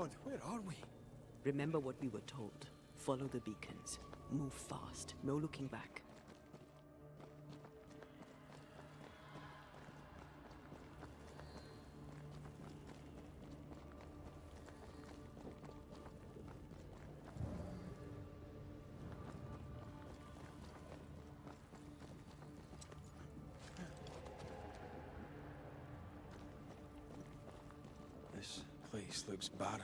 God, where are we? Remember what we were told. Follow the beacons. Move fast. No looking back. This place looks barren.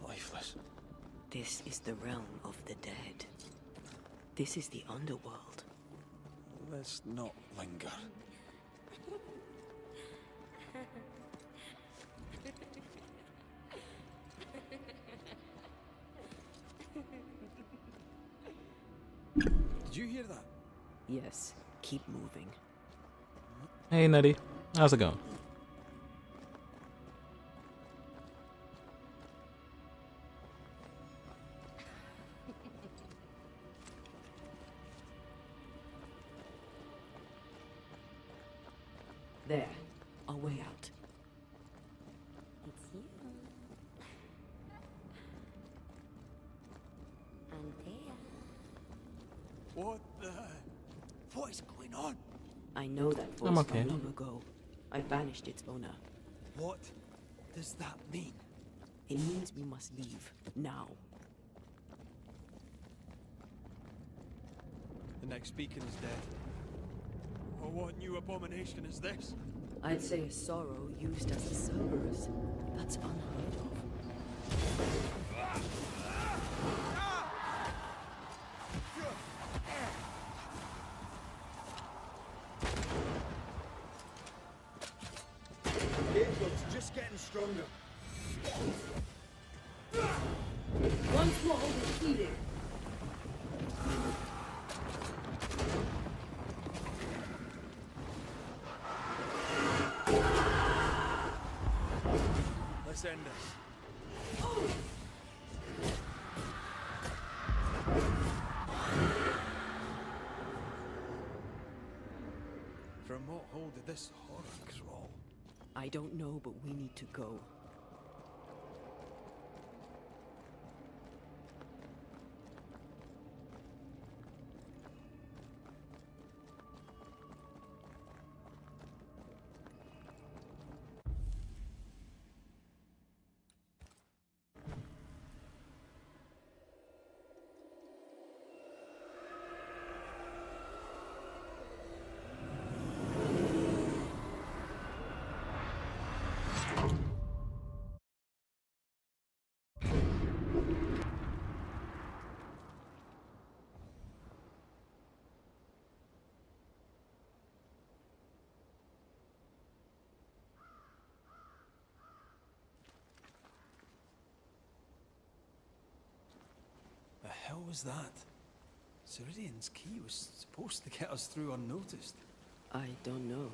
Lifeless. This is the realm of the dead. This is the underworld. Let's not linger. Did you hear that? Yes, keep moving. Hey, Nutty. How's it going? There, our way out. It's you. And there. What is going on? I know that voice I'm okay. from long ago. I banished its owner. What does that mean? It means we must leave, now. The next beacon is dead. Oh, what new abomination is this? I'd say a sorrow used as a Cerberus. That's unheard of. Gatewood's just getting stronger. Once more defeated. Let's end this. From what hole did this horror crawl? I don't know, but we need to go. The hell was that? Ceridian's key was supposed to get us through unnoticed. I don't know.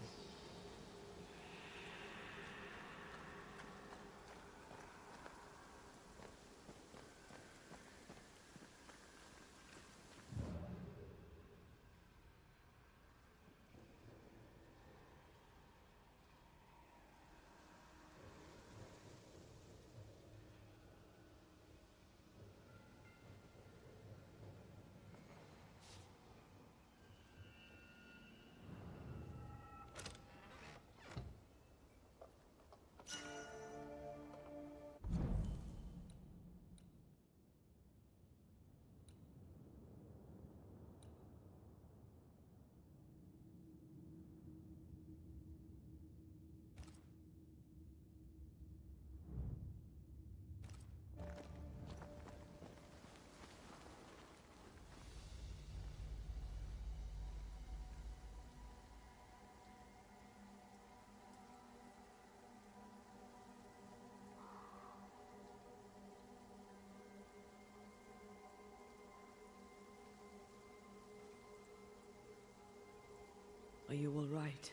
Are you all right?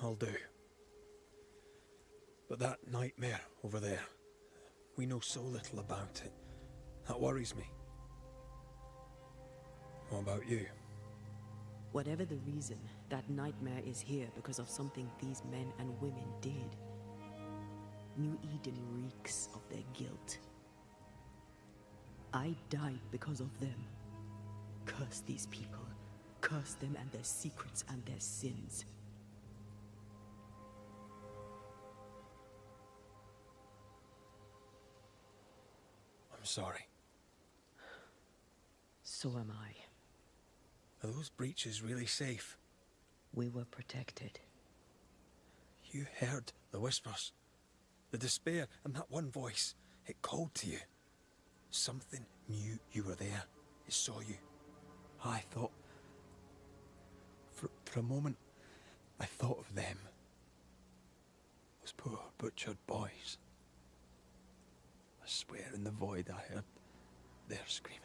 I'll do. But that nightmare over there, we know so little about it. That worries me. What about you? Whatever the reason, that nightmare is here because of something these men and women did. New Eden reeks of their guilt. I died because of them. Curse these people. Curse them and their secrets and their sins. I'm sorry. So am I. Are those breaches really safe? We were protected. You heard the whispers, the despair, and that one voice. It called to you. Something knew you were there. It saw you. I thought... For a moment, I thought of them. Those poor butchered boys. I swear in the void I heard their screaming.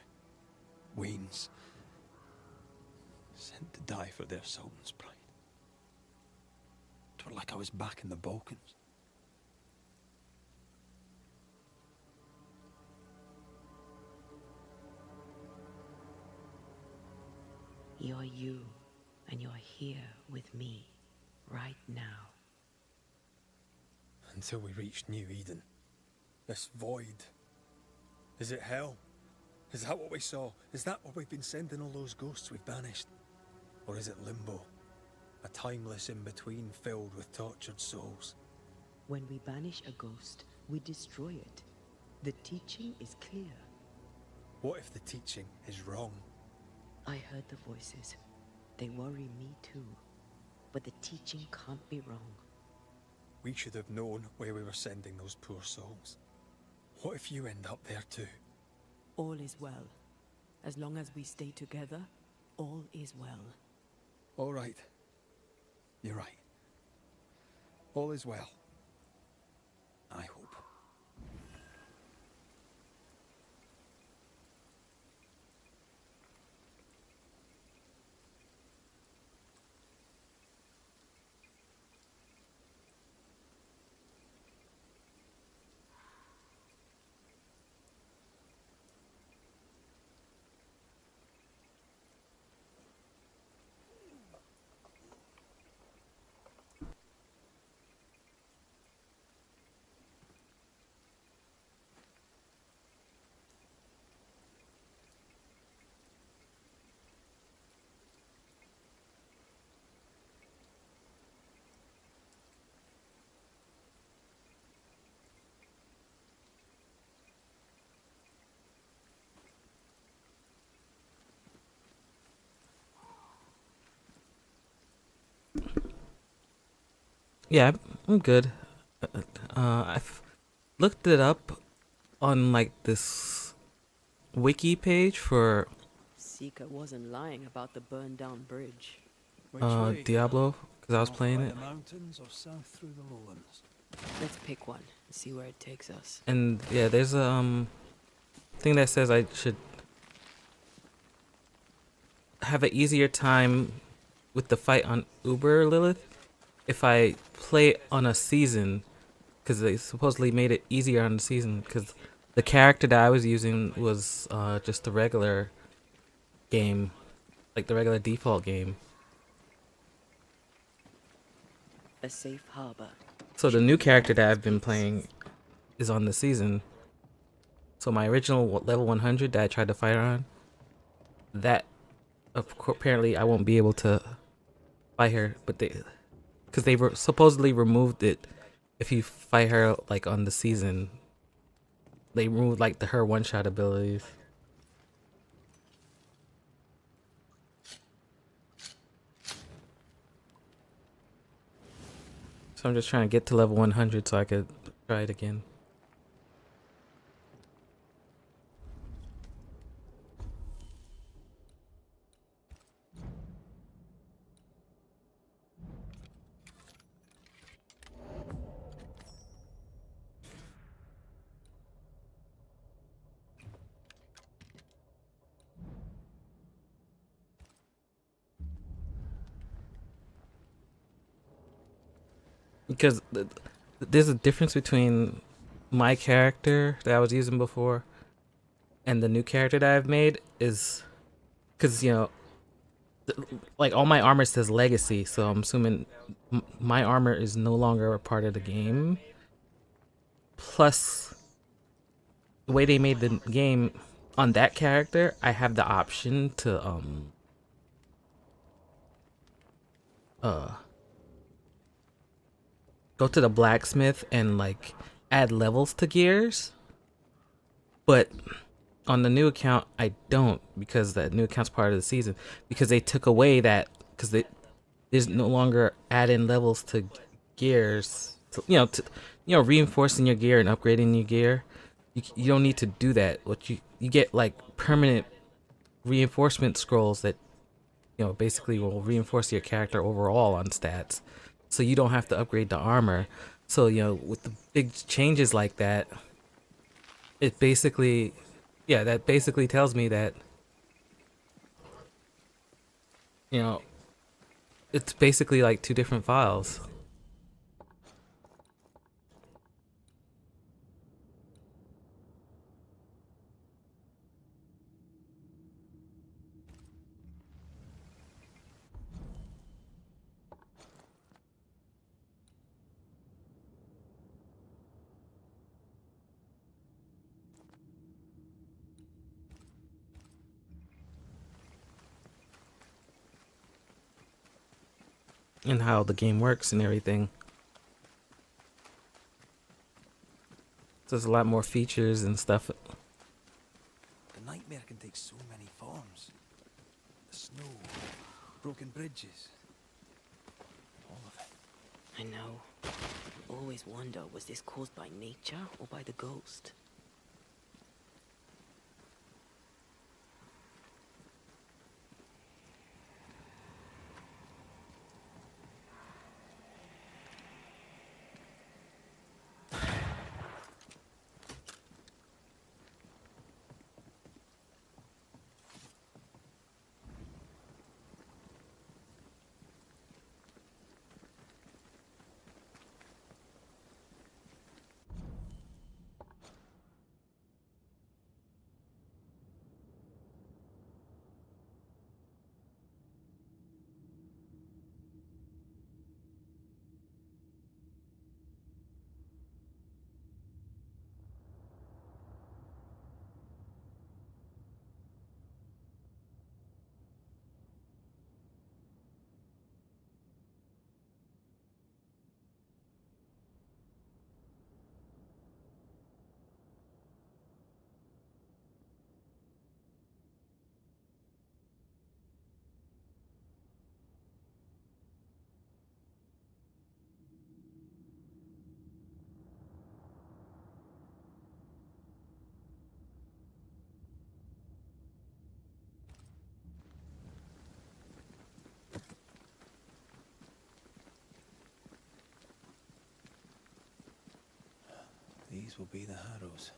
Wains. Sent to die for their sultan's pride. It were like I was back in the Balkans. You're you, and you're here with me, right now. Until we reached New Eden. This void. Is it hell? Is that what we saw? Is that where we've been sending all those ghosts we've banished? Or is it limbo? A timeless in-between filled with tortured souls? When we banish a ghost, we destroy it. The teaching is clear. What if the teaching is wrong? I heard the voices. They worry me too. But the teaching can't be wrong. We should have known where we were sending those poor souls. What if you end up there too? All is well. As long as we stay together, all is well. All right. You're right. All is well. I hope. Yeah, I'm good. I've looked it up on like this wiki page for Seeker wasn't lying about the burned down bridge. Which way? Diablo, because I was Off playing by it. the mountains or south through the lowlands? Let's pick one and see where it takes us. And yeah, there's a thing that says I should have an easier time with the fight on Uber Lilith if I play on a season, because they supposedly made it easier on the season, because the character that I was using was just the regular game, like the regular default game. A safe harbor. So the new character that I've been playing is on the season. So my original level 100 that I tried to fight on, that apparently I won't be able to fight her, but because they supposedly removed it. If you fight her like on the season, they removed like her one-shot abilities. So I'm just trying to get to level 100 so I could try it again. Because there's a difference between my character that I was using before and the new character that I've made is because, you know, like all my armor says legacy, so I'm assuming my armor is no longer a part of the game. Plus, the way they made the game on that character, I have the option to go to the blacksmith and like add levels to gears. But on the new account, I don't, because the new account's part of the season, because they took away that, because there's no longer add-in levels to gears, to reinforcing your gear and upgrading your gear. You don't need to do that. What you get like permanent reinforcement scrolls that basically will reinforce your character overall on stats, so you don't have to upgrade the armor. So with the big changes like that, it basically, that basically tells me that it's basically like two different files. And how the game works and everything. There's a lot more features and stuff. The nightmare can take so many forms. The snow, broken bridges, all of it. I know. I always wonder, was this caused by nature or by the ghost? These will be the Harrows.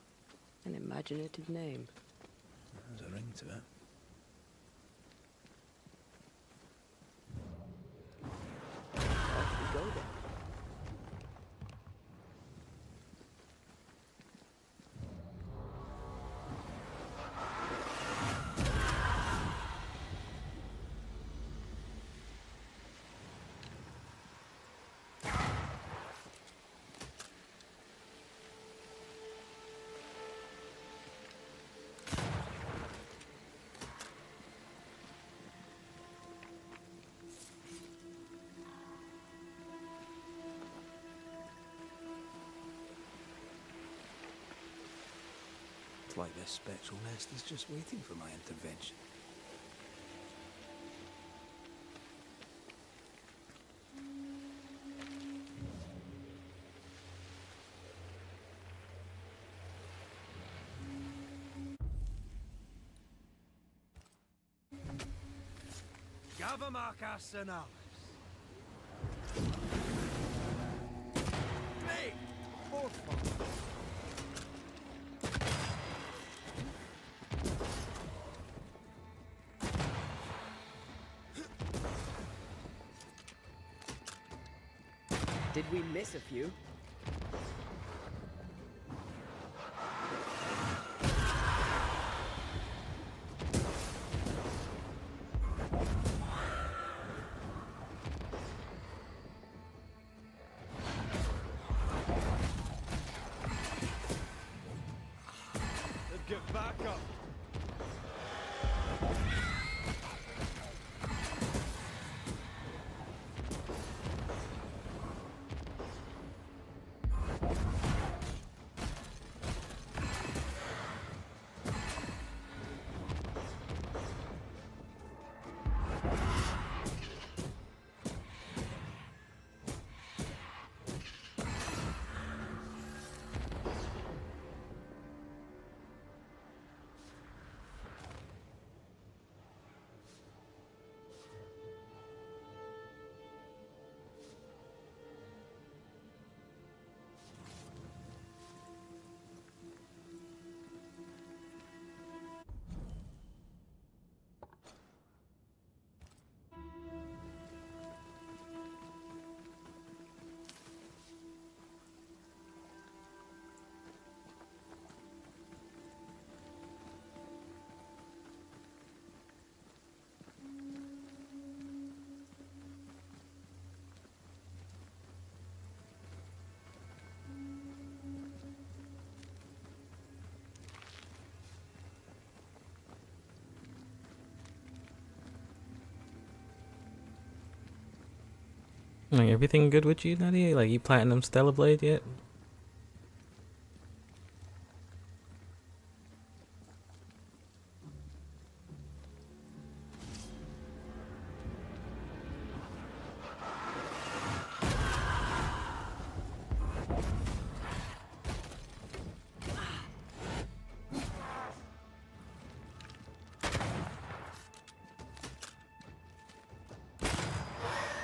An imaginative name. There's a ring to it. Off we go then. It's like this spectral nest is just waiting for my intervention. Gavamarca Senalis. Hey! Did we miss a few? Like everything good with you, Nadia? Like you platinum Stellar Blade yet?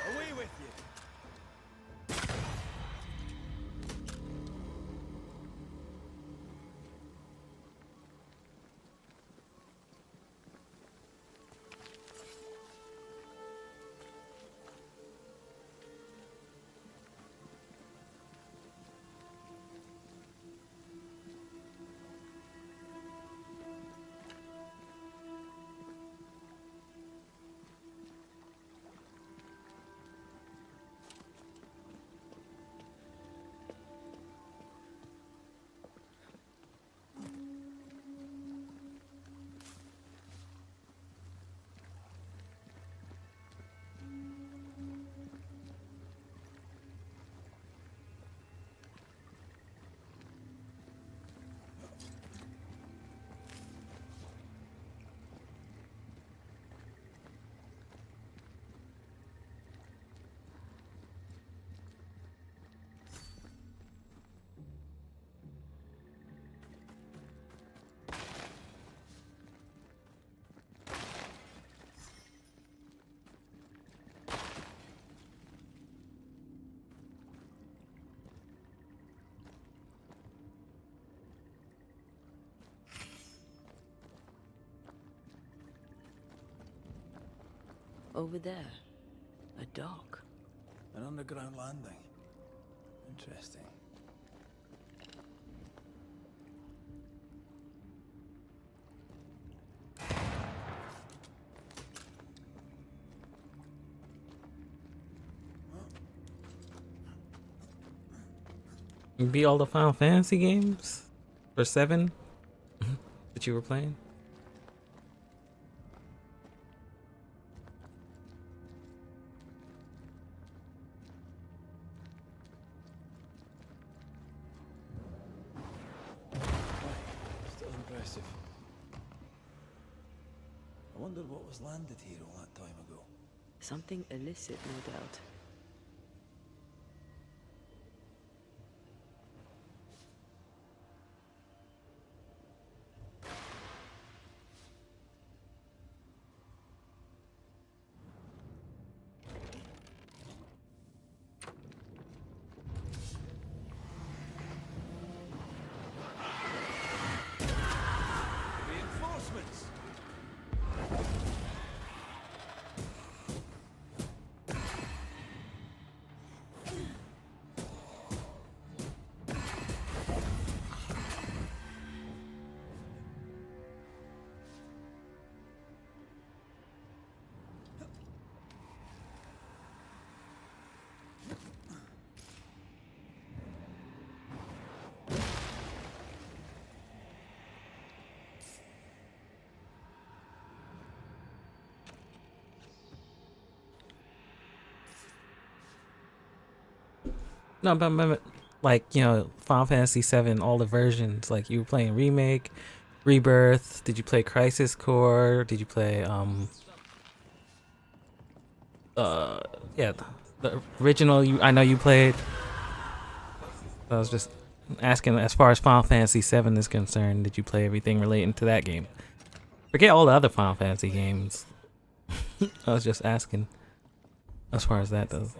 Away with you! Over there, a dock. An underground landing. Interesting. You beat all the Final Fantasy games for 7 that you were playing? Still impressive. I wonder what was landed here all that time ago. Something illicit, no doubt. Reinforcements! No, but like, you know, Final Fantasy 7, all the versions. Like you were playing Remake, Rebirth. Did you play Crisis Core? Did you play yeah, the original? I know you played. I was just asking, as far as Final Fantasy 7 is concerned, did you play everything relating to that game? Forget all the other Final Fantasy games. I was just asking, as far as that goes.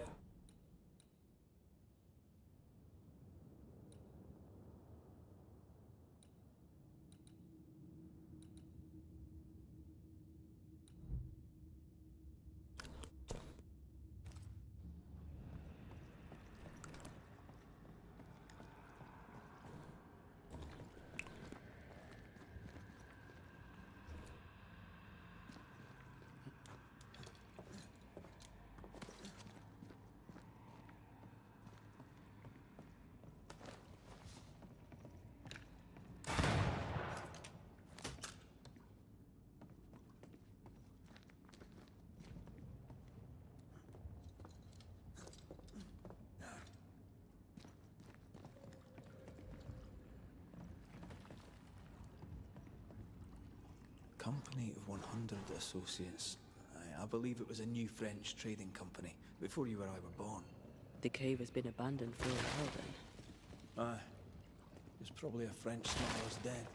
Company of 100 Associates. I believe it was a new French trading company, before you or I were born. The cave has been abandoned for a while then. Aye. It was probably a French smuggler's den.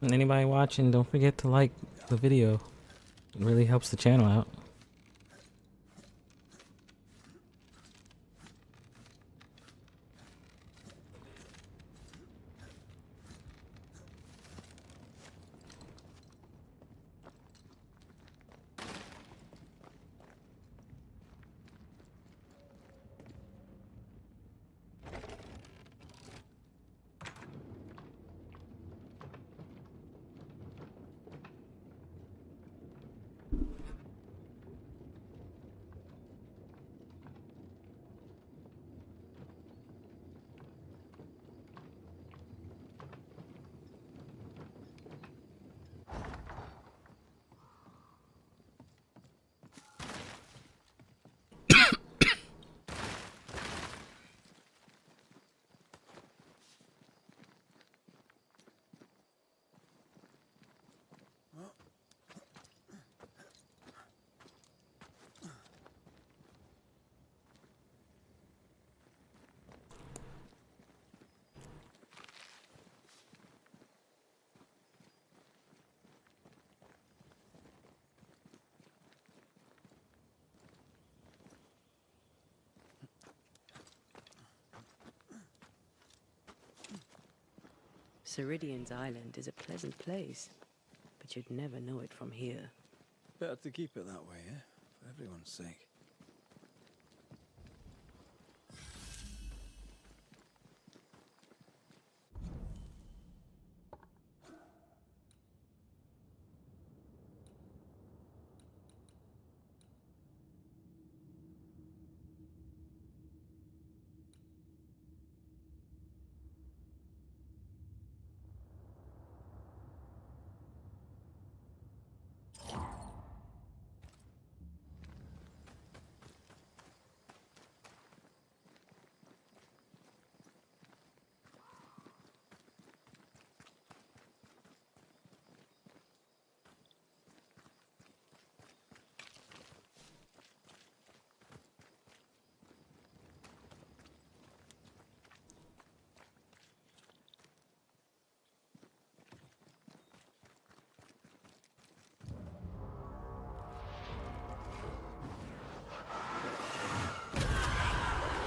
And anybody watching, don't forget to like the video. It really helps the channel out. Ceridian's island is a pleasant place, but you'd never know it from here. Better to keep it that way, eh? For everyone's sake.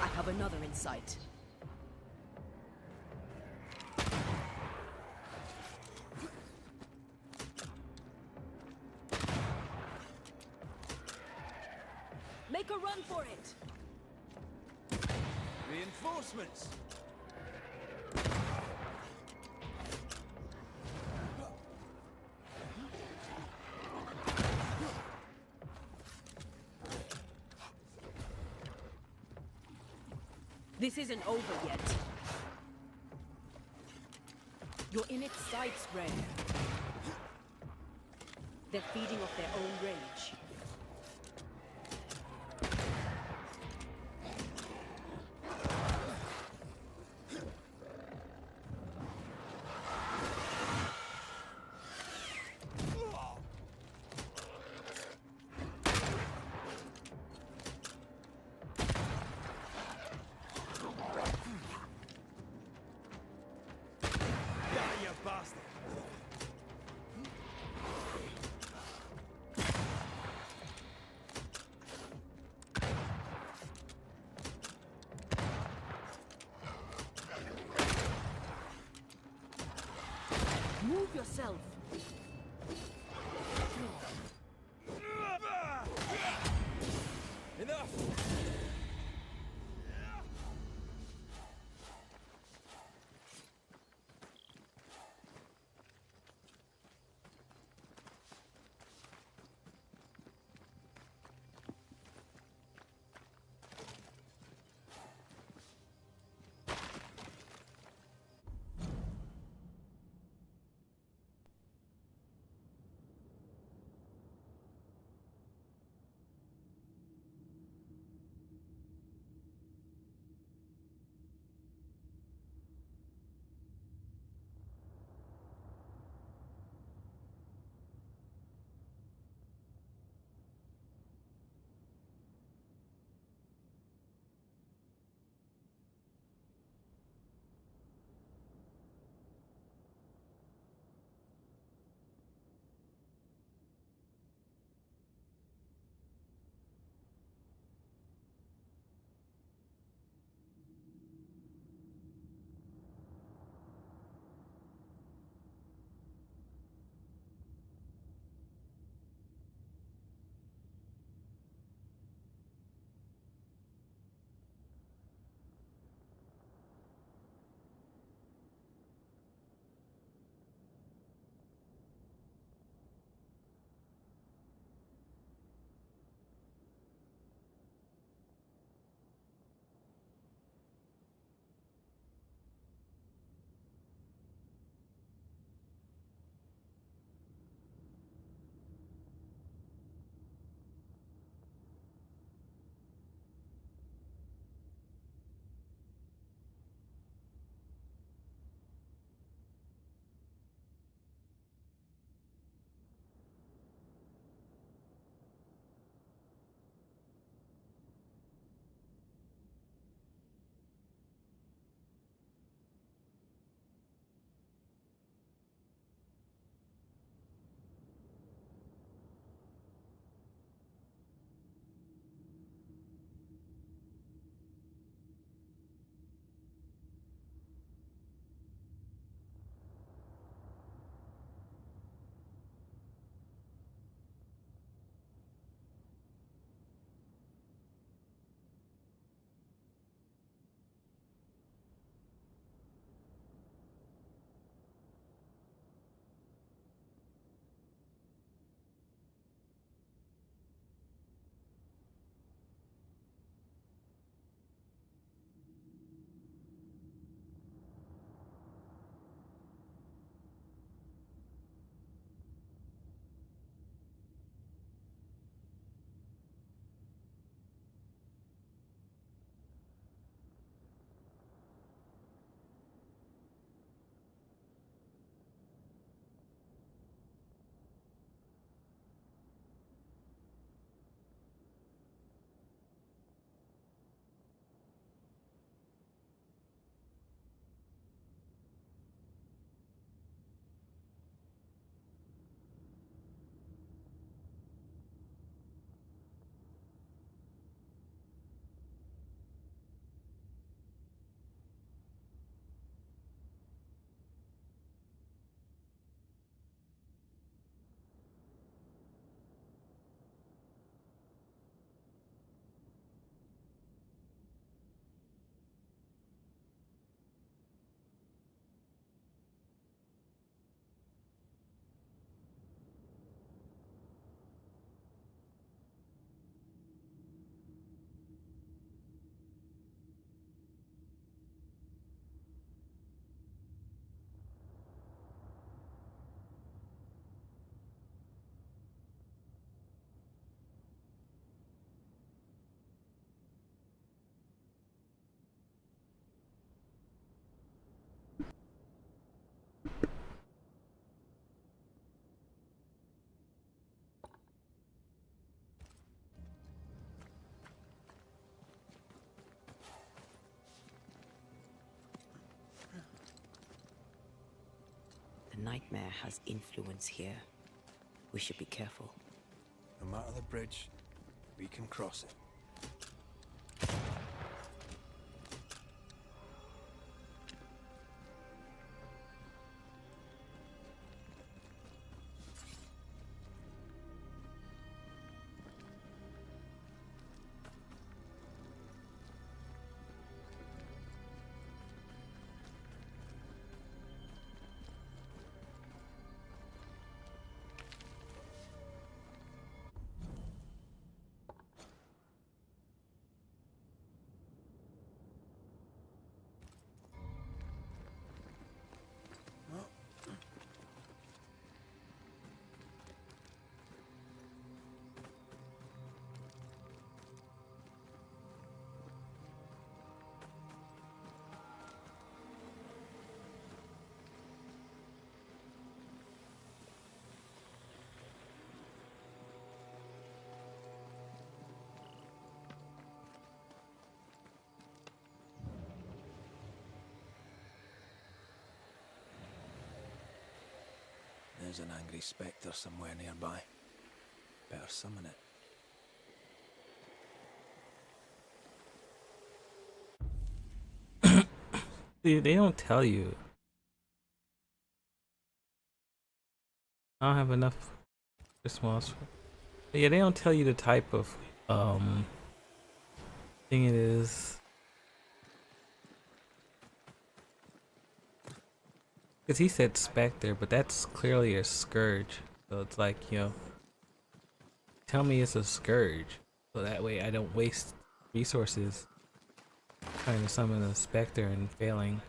I have another in sight. Make a run for it! Reinforcements! This isn't over yet. You're in its sights, Ray. They're feeding off their own rage. yourself! Enough! The nightmare has influence here. We should be careful. No matter the bridge, we can cross it. there's an angry spectre somewhere nearby. Better summon it. See, they don't tell you. I don't have enough response. But yeah, they don't tell you the type of thing it is. Cause he said specter, but that's clearly a scourge. So it's like, you know, tell me it's a scourge, so that way I don't waste resources trying to summon a specter and failing.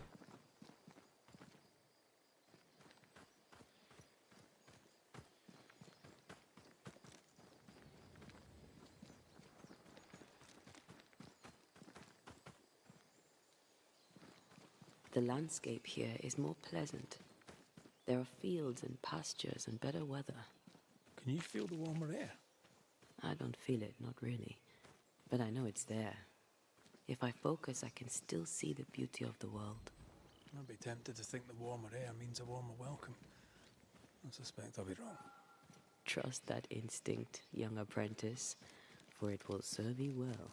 The landscape here is more pleasant. There are fields and pastures and better weather. Can you feel the warmer air? I don't feel it, not really. But I know it's there. If I focus, I can still see the beauty of the world. I'd be tempted to think the warmer air means a warmer welcome. I suspect I'll be wrong. Trust that instinct, young apprentice, for it will serve you well.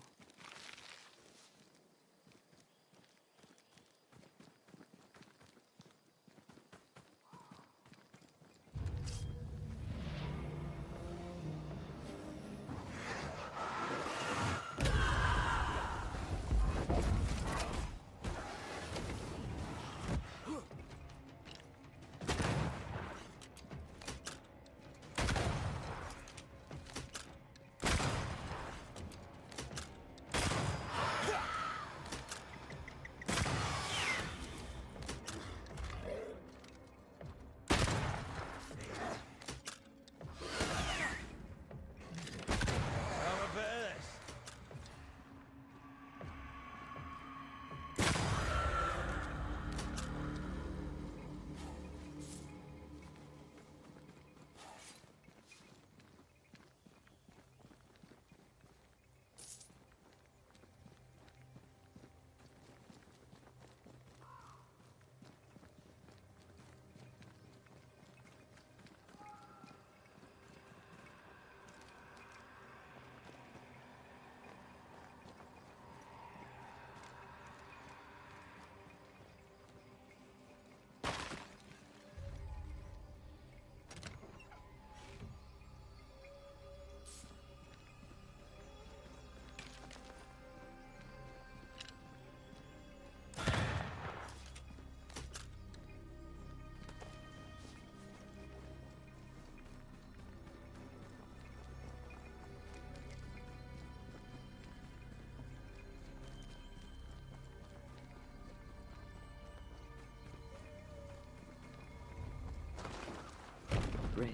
Red.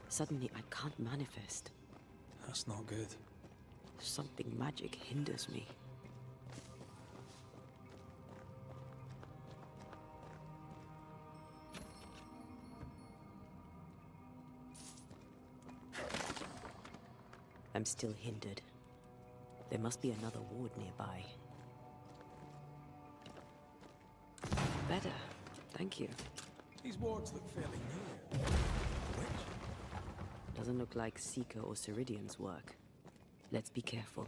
Suddenly I can't manifest. That's not good. Something magic hinders me. I'm still hindered. There must be another ward nearby. Better. Thank you. These wards look fairly new. Which? Doesn't look like Seeker or Ceridian's work. Let's be careful.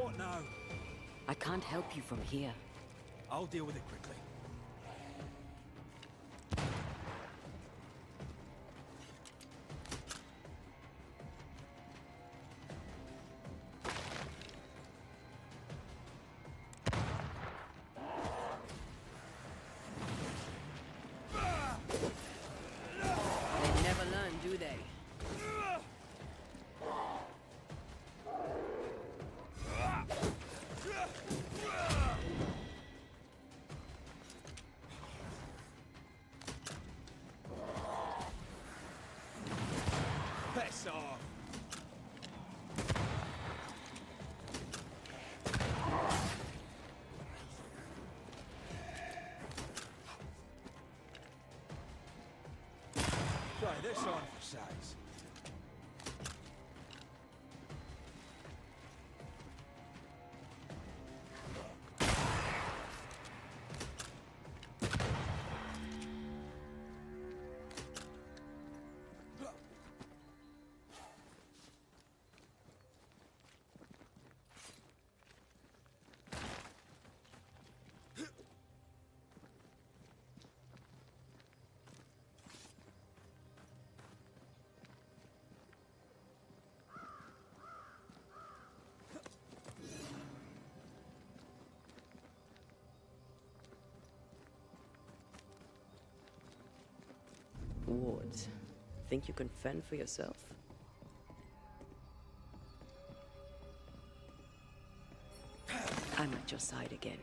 What now? I can't help you from here. I'll deal with it quickly. They never learn, do they? Piss off! Try this on for size. Wards, think you can fend for yourself? I'm at your side again.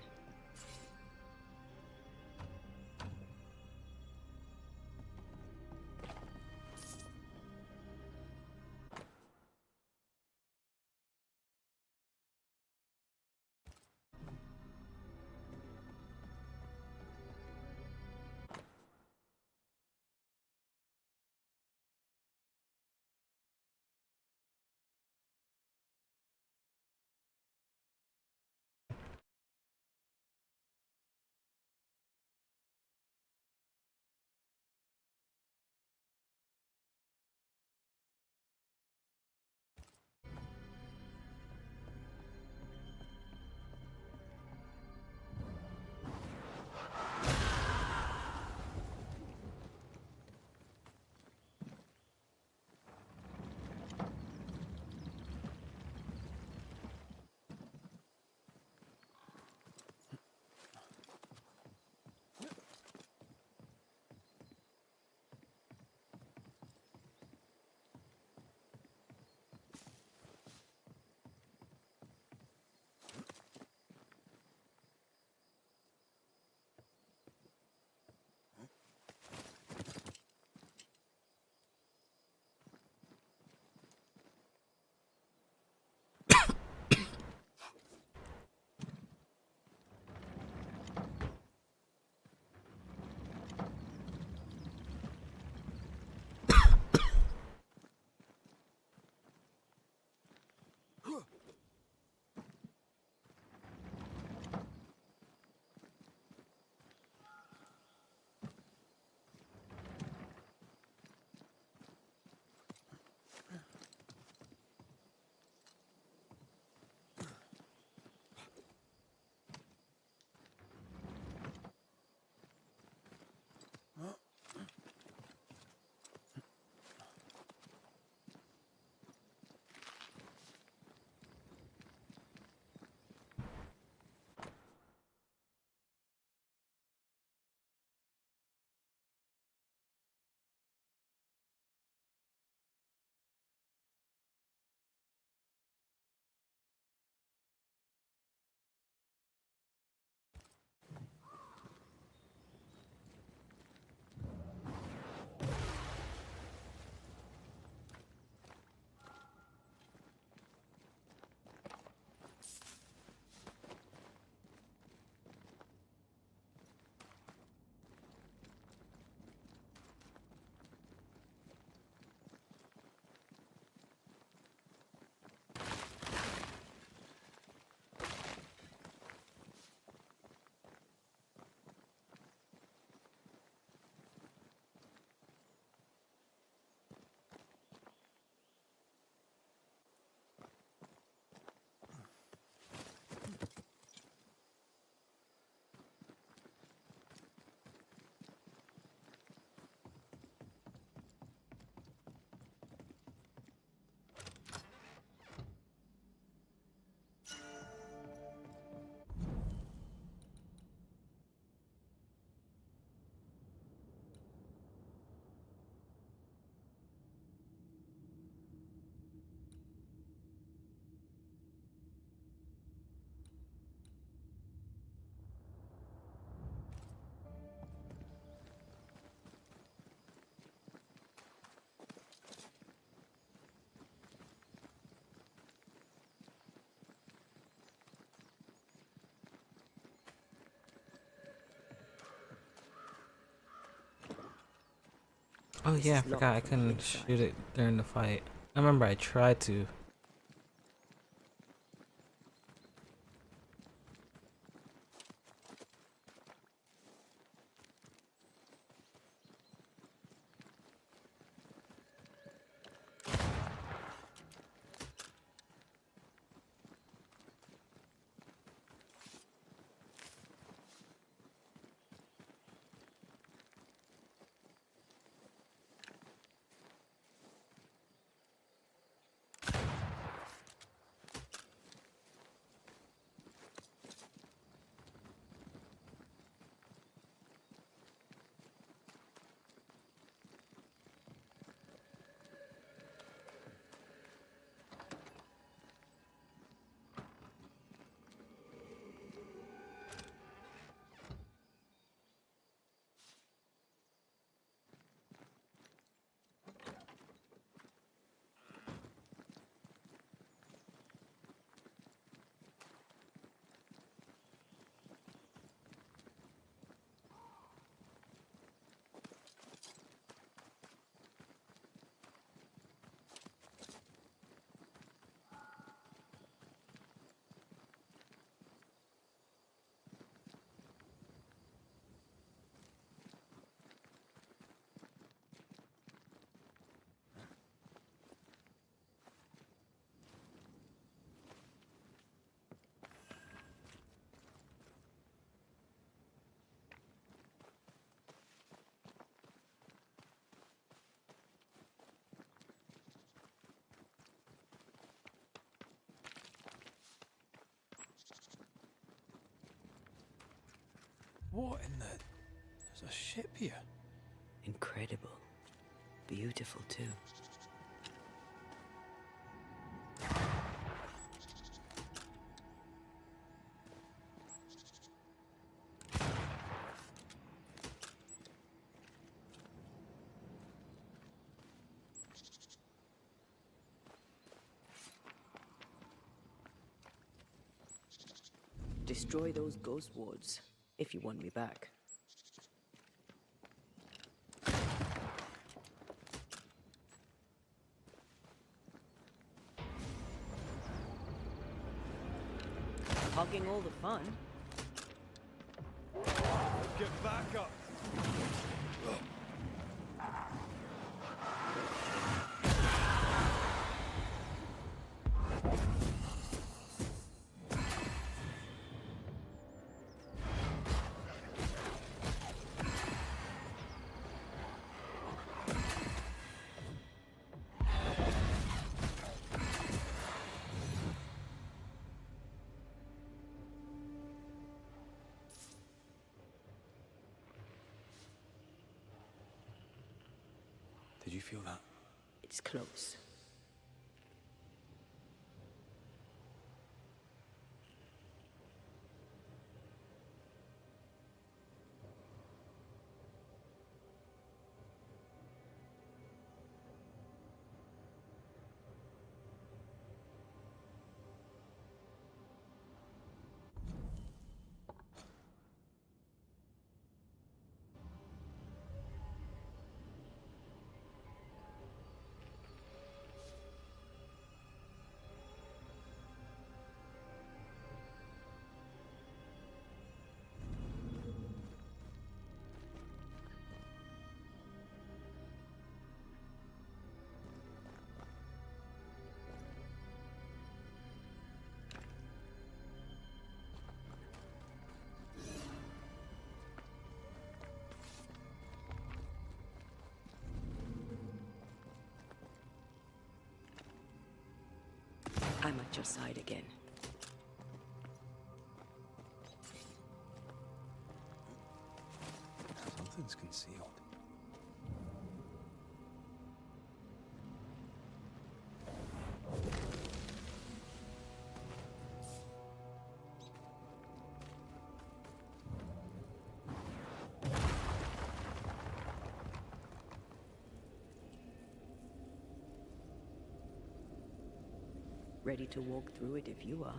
Oh This yeah, I is locked forgot I from the couldn't inside. shoot it during the fight. I remember I tried to. What in the... There's a ship here. Incredible. Beautiful, too. Destroy those ghost wards, if you want me back. Hogging all the fun. Get back up! Did you feel that? It's close. I'm at your side again. Something's concealed. Ready to walk through it if you are.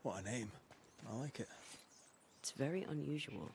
What a name. I like it. It's very unusual.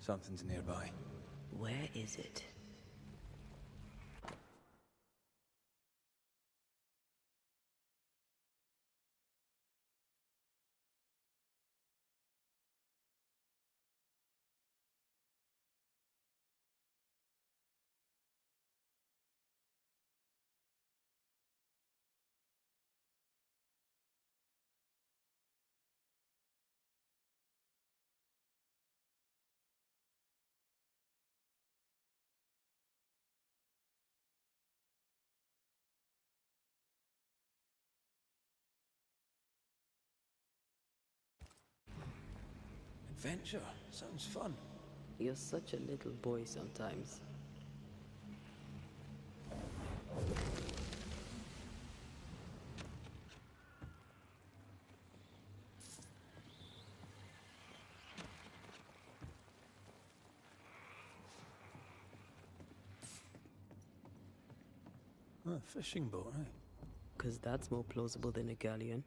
Something's nearby. Where is it? Adventure. Sounds fun. You're such a little boy sometimes. A fishing boat, eh? 'Cause that's more plausible than a galleon.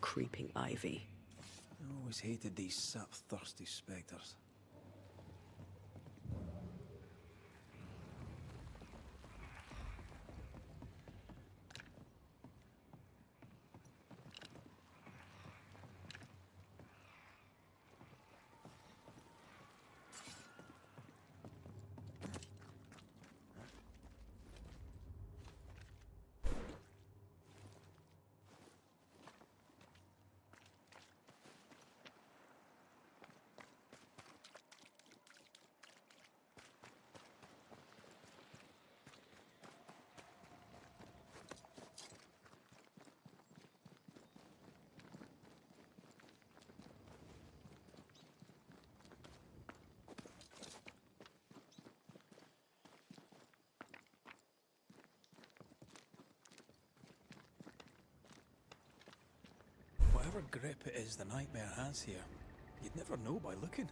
Creeping ivy. I always hated these sap-thirsty spectres. Whatever grip it is the nightmare has here, you'd never know by looking.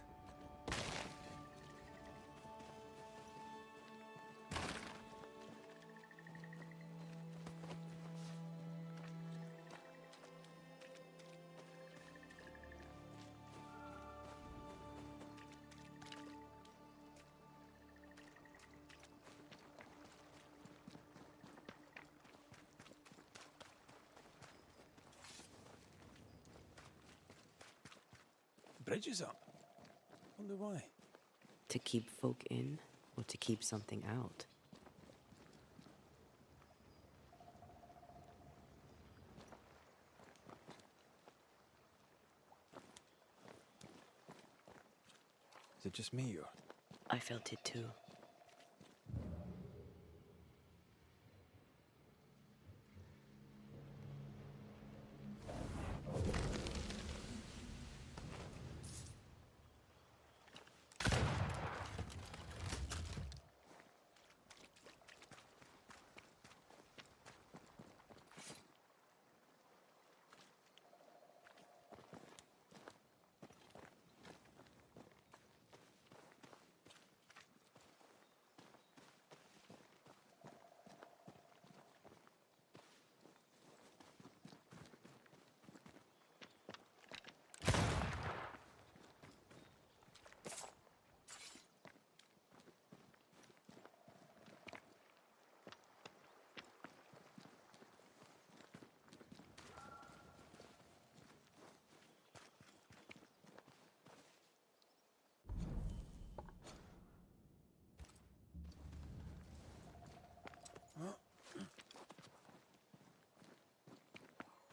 Bridge is up. Wonder why. To keep folk in, or to keep something out? Is it just me, or? I felt it too.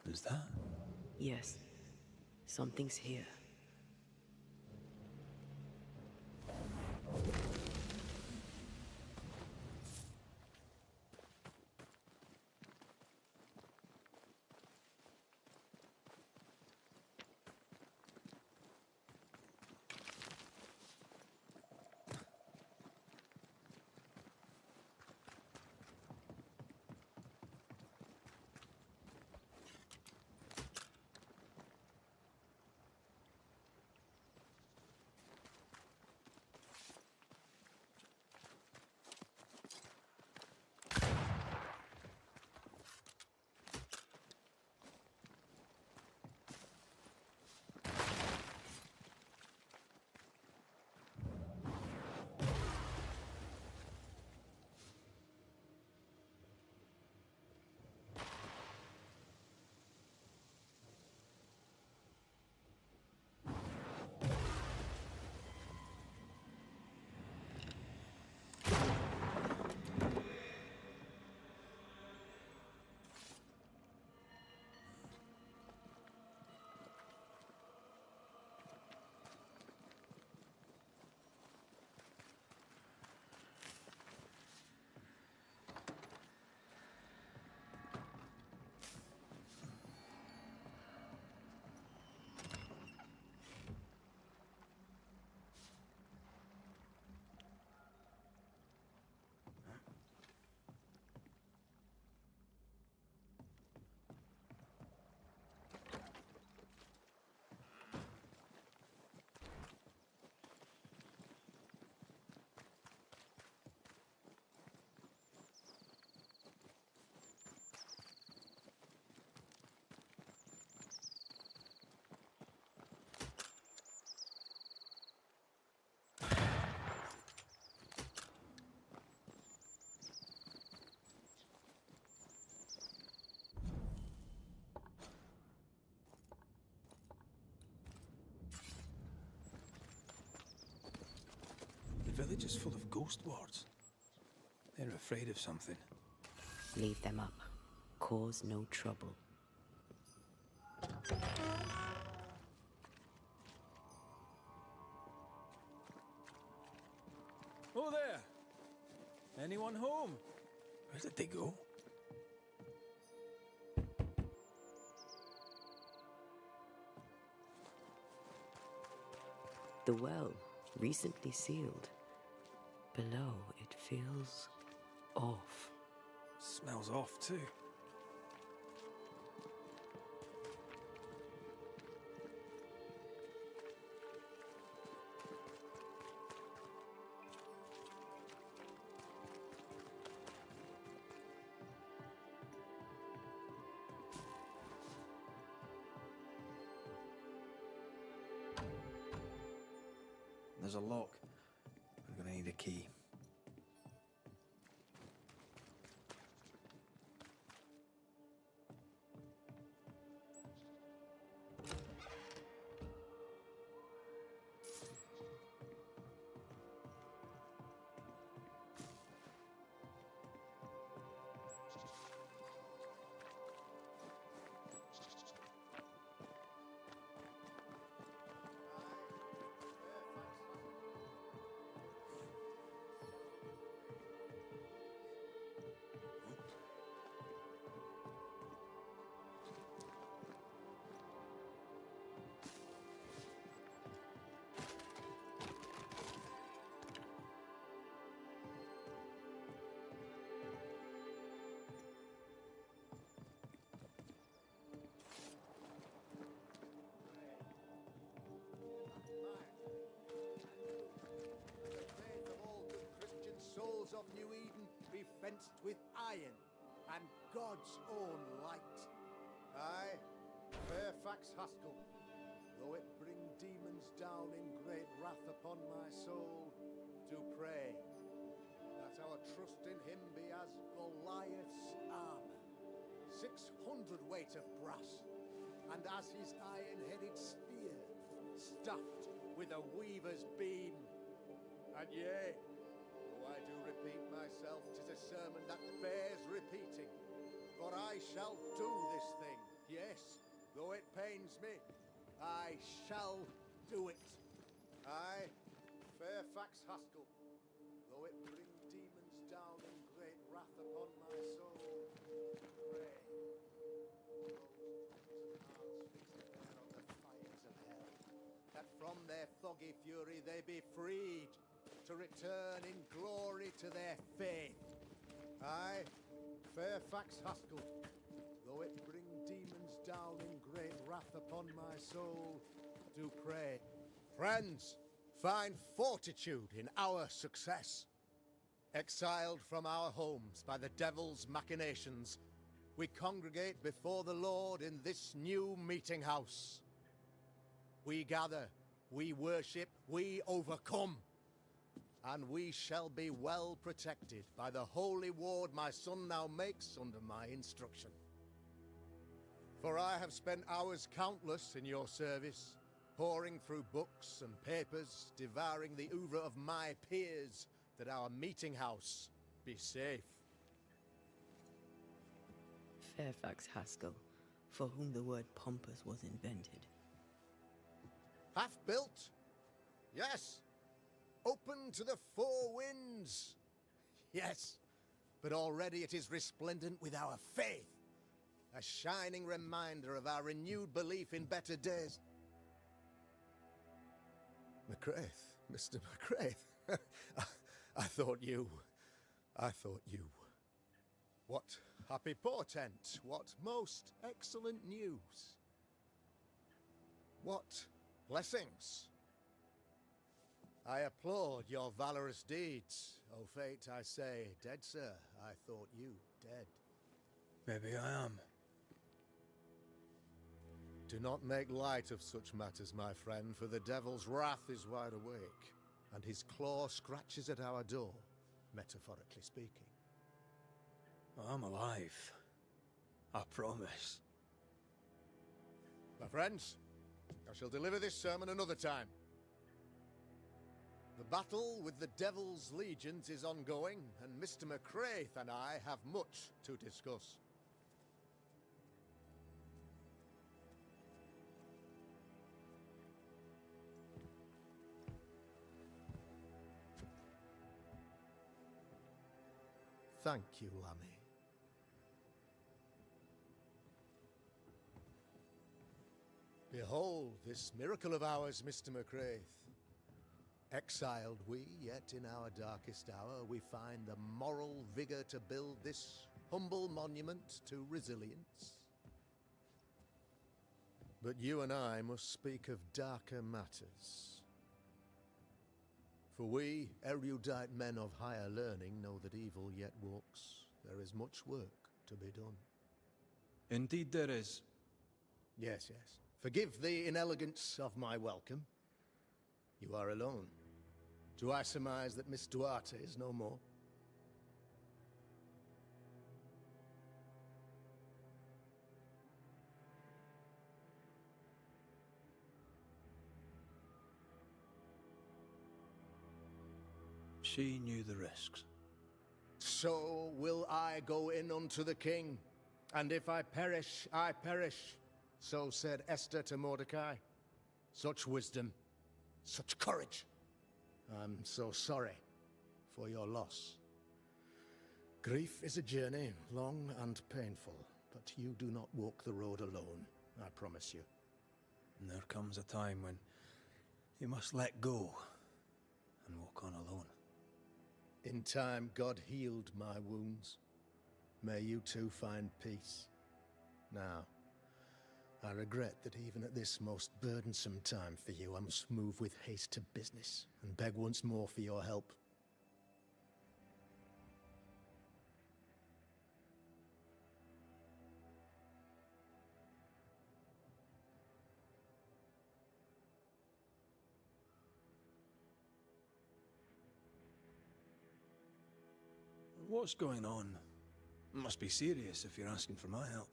Who's that? Yes, something's here. The village is full of ghost wards. They're afraid of something. Leave them up. Cause no trouble. Oh, there! Anyone home? Where did they go? The well, recently sealed. Below, it feels off. Smells off, too. There's a lock. We're gonna need a key. Souls of New Eden be fenced with iron and God's own light. I, Fairfax Haskell, though it bring demons down in great wrath upon my soul, do pray that our trust in him be as Goliath's armor, 600 weight of brass, and as his iron-headed spear, stuffed with a weaver's beam. And yea, though I do repeat myself, 'tis a sermon that bears repeating. For I shall do this thing, yes, though it pains me, I shall do it. I, Fairfax Haskell, though it bring demons down in great wrath upon my soul, pray. Those hearts fixed there on the fires of hell, that from their foggy fury they be freed, to return in glory to their faith. I, Fairfax Haskell, though it bring demons down in great wrath upon my soul, do pray. Friends, find fortitude in our success. Exiled from our homes by the devil's machinations, we congregate before the Lord in this new meeting house. We gather, we worship, we overcome. And we shall be well protected by the holy ward my son now makes under my instruction. For I have spent hours countless in your service, poring through books and papers, devouring the oeuvre of my peers, that our meeting house be safe. Fairfax Haskell, for whom the word pompous was invented. Half built? Yes. Open to the four winds? Yes. But already it is resplendent with our faith. A shining reminder of our renewed belief in better days. McCraith, Mr. McCraith. I thought you. What happy portent, what most excellent news. What blessings. I applaud your valorous deeds. O fate, I say, dead sir, I thought you dead. Maybe I am. Do not make light of such matters, my friend, for the devil's wrath is wide awake, and his claw scratches at our door, metaphorically speaking. I'm alive. I promise. My friends, I shall deliver this sermon another time. The battle with the devil's legions is ongoing, and Mr. McCraith and I have much to discuss. Thank you, Lammy. Behold this miracle of ours, Mr. McCraith. Exiled we, yet in our darkest hour we find the moral vigor to build this humble monument to resilience. But you and I must speak of darker matters. For we, erudite men of higher learning, know that evil yet walks. There is much work to be done. Indeed there is. Yes, yes. Forgive the inelegance of my welcome. You are alone. Do I surmise that Miss Duarte is no more? She knew the risks. So will I go in unto the king, and if I perish, I perish. So said Esther to Mordecai. Such wisdom, such courage. I'm so sorry for your loss. Grief is a journey, long and painful, but you do not walk the road alone, I promise you. And there comes a time when you must let go and walk on alone. In time, God healed my wounds. May you too find peace. Now, I regret that even at this most burdensome time for you, I must move with haste to business and beg once more for your help. What's going on? It must be serious if you're asking for my help.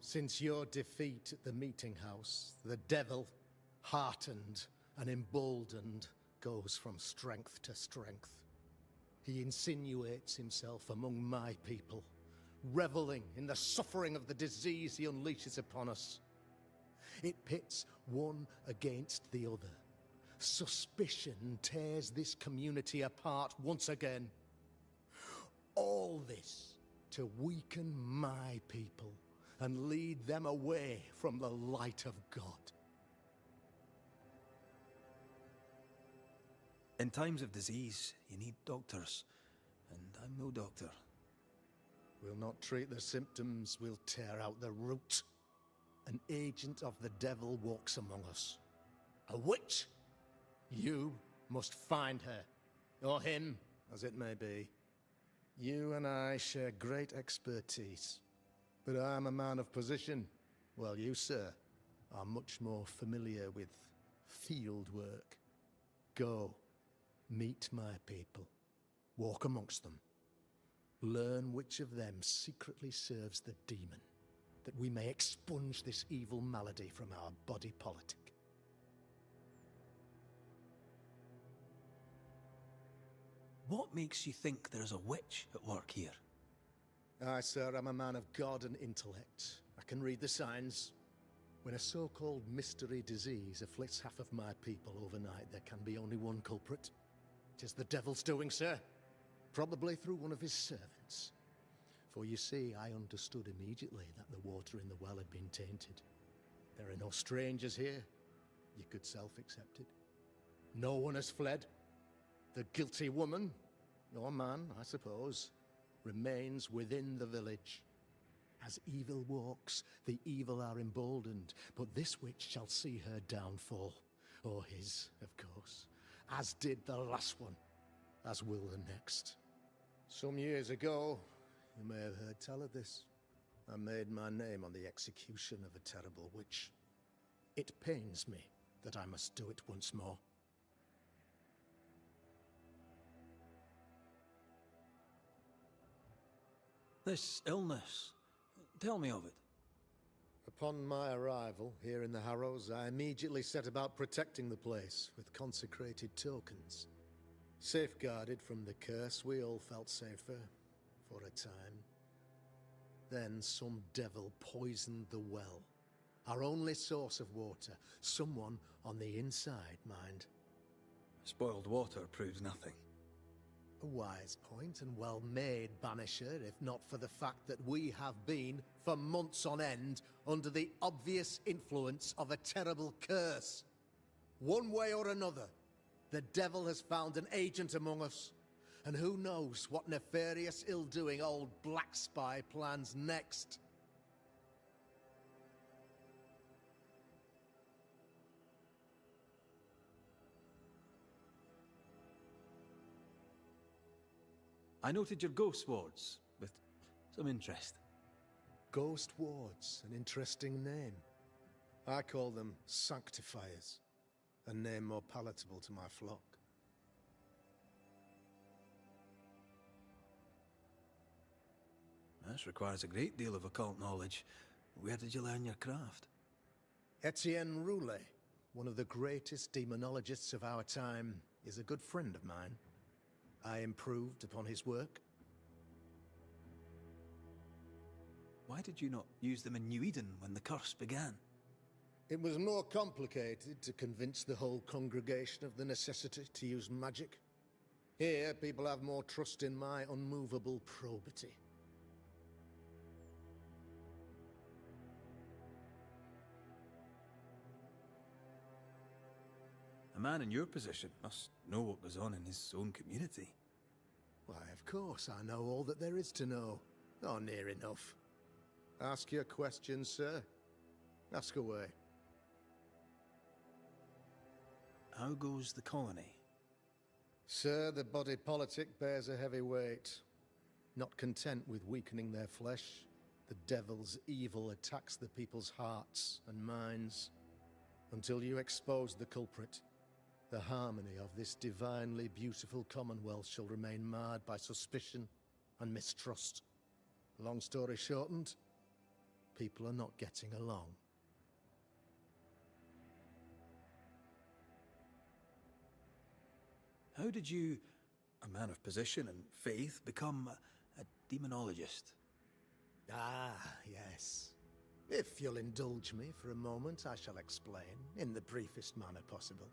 Since your defeat at the meeting house, the devil, heartened and emboldened, goes from strength to strength. He insinuates himself among my people, reveling in the suffering of the disease he unleashes upon us. It pits one against the other. Suspicion tears this community apart once again. All this to weaken my people and lead them away from the light of God. In times of disease, you need doctors, and I'm no doctor. We'll not treat the symptoms, we'll tear out the root. An agent of the devil walks among us. A witch! You must find her, or him, as it may be. You and I share great expertise, but I'm a man of position, while you, sir, are much more familiar with field work. Go, meet my people, walk amongst them, learn which of them secretly serves the demon, that we may expunge this evil malady from our body politic. What makes you think there's a witch at work here? Aye, sir, I'm a man of God and intellect. I can read the signs. When a so-called mystery disease afflicts half of my people overnight, there can be only one culprit. It is the devil's doing, sir. Probably through one of his servants. For you see, I understood immediately that the water in the well had been tainted. There are no strangers here. You could self-accept it. No one has fled. The guilty woman, or man, I suppose, remains within the village. As evil walks, the evil are emboldened, but this witch shall see her downfall, or his, of course, as did the last one, as will the next. Some years ago, you may have heard tell of this, I made my name on the execution of a terrible witch. It pains me that I must do it once more. This illness, tell me of it. Upon my arrival here in the Harrows, I immediately set about protecting the place with consecrated tokens. Safeguarded from the curse, we all felt safer for a time. Then some devil poisoned the well, our only source of water. Someone on the inside, mind. Spoiled water proves nothing. A wise point and well made, Banisher, if not for the fact that we have been, for months on end, under the obvious influence of a terrible curse. One way or another, the devil has found an agent among us, and who knows what nefarious ill-doing old Black Spy plans next. I noted your ghost wards with some interest. Ghost wards, an interesting name. I call them sanctifiers, a name more palatable to my flock. This requires a great deal of occult knowledge. Where did you learn your craft? Etienne Roulet, one of the greatest demonologists of our time, is a good friend of mine. I improved upon his work. Why did you not use them in New Eden when the curse began? It was more complicated to convince the whole congregation of the necessity to use magic. Here, people have more trust in my unmovable probity. A man in your position must know what goes on in his own community. Why, of course, I know all that there is to know. Or near enough. Ask your questions, sir. Ask away. How goes the colony? Sir, the body politic bears a heavy weight. Not content with weakening their flesh, the devil's evil attacks the people's hearts and minds. Until you expose the culprit, the harmony of this divinely beautiful commonwealth shall remain marred by suspicion and mistrust. Long story shortened, people are not getting along. How did you, a man of position and faith, become a demonologist? Ah, yes. If you'll indulge me for a moment, I shall explain, in the briefest manner possible.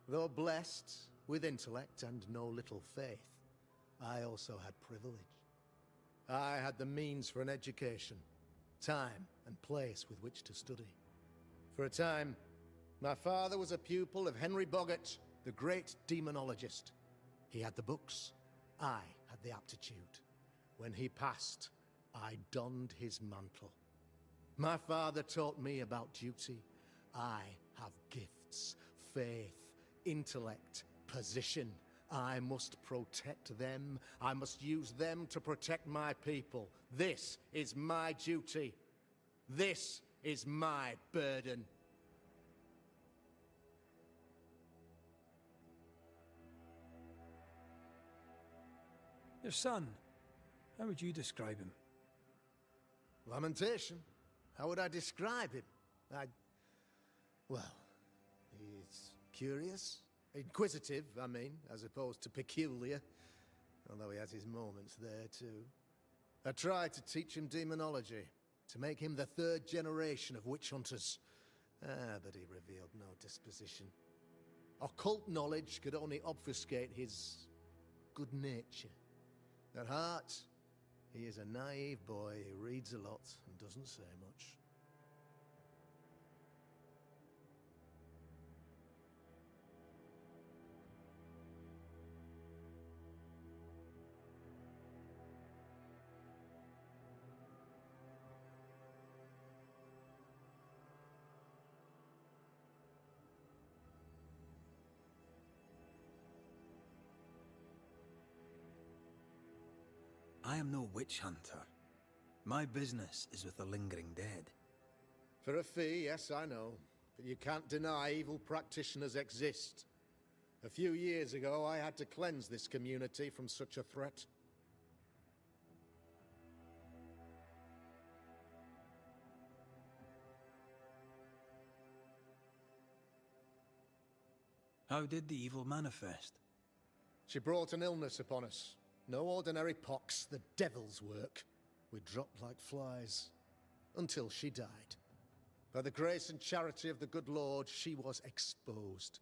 Though blessed with intellect and no little faith, I also had privilege. I had the means for an education, time and place with which to study. For a time, my father was a pupil of Henry Boggart, the great demonologist. He had the books, I had the aptitude. When he passed, I donned his mantle. My father taught me about duty. I have gifts, faith, intellect, position. I must protect them. I must use them to protect my people. This is my duty. This is my burden. Your son, how would you describe him? Lamentation. How would I describe him? Well, he's curious. Inquisitive, I mean, as opposed to peculiar. Although he has his moments there, too. I tried to teach him demonology, to make him the third generation of witch hunters. But he revealed no disposition. Occult knowledge could only obfuscate his good nature. At heart, he is a naive boy who reads a lot and doesn't say much. I am no witch hunter. My business is with the lingering dead. For a fee, yes, I know. But you can't deny evil practitioners exist. A few years ago, I had to cleanse this community from such a threat. How did the evil manifest? She brought an illness upon us. No ordinary pox, the devil's work. We dropped like flies, until she died. By the grace and charity of the good Lord, she was exposed.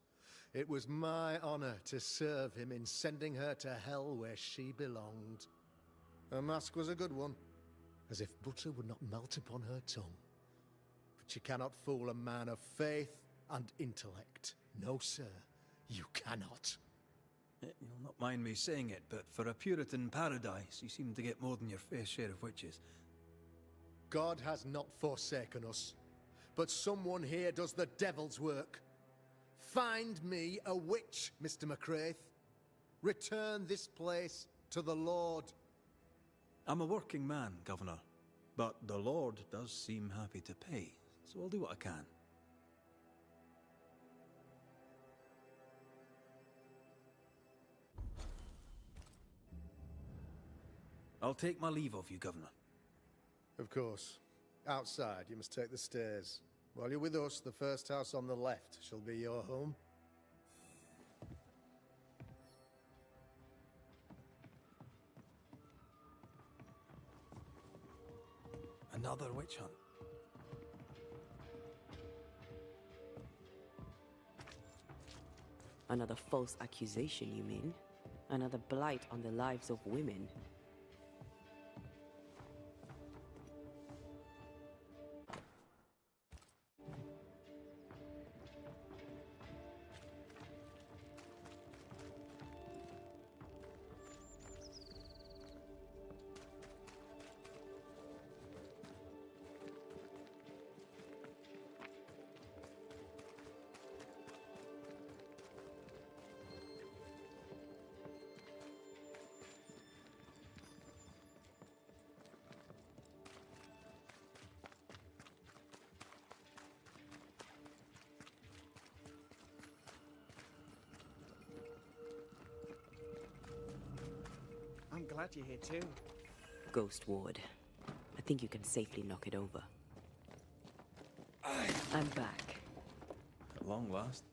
It was my honor to serve him in sending her to hell where she belonged. Her mask was a good one, as if butter would not melt upon her tongue. But you cannot fool a man of faith and intellect. No, sir, you cannot. You'll not mind me saying it, but for a Puritan paradise, you seem to get more than your fair share of witches. God has not forsaken us, but someone here does the devil's work. Find me a witch, Mr. McCraith. Return this place to the Lord. I'm a working man, Governor, but the Lord does seem happy to pay, so I'll do what I can. I'll take my leave of you, Governor. Of course. Outside, you must take the stairs. While you're with us, the first house on the left shall be your home. Another witch hunt. Another false accusation, you mean? Another blight on the lives of women? I'm glad you're here too. Ghost Ward. I think you can safely knock it over. I'm back. At long last.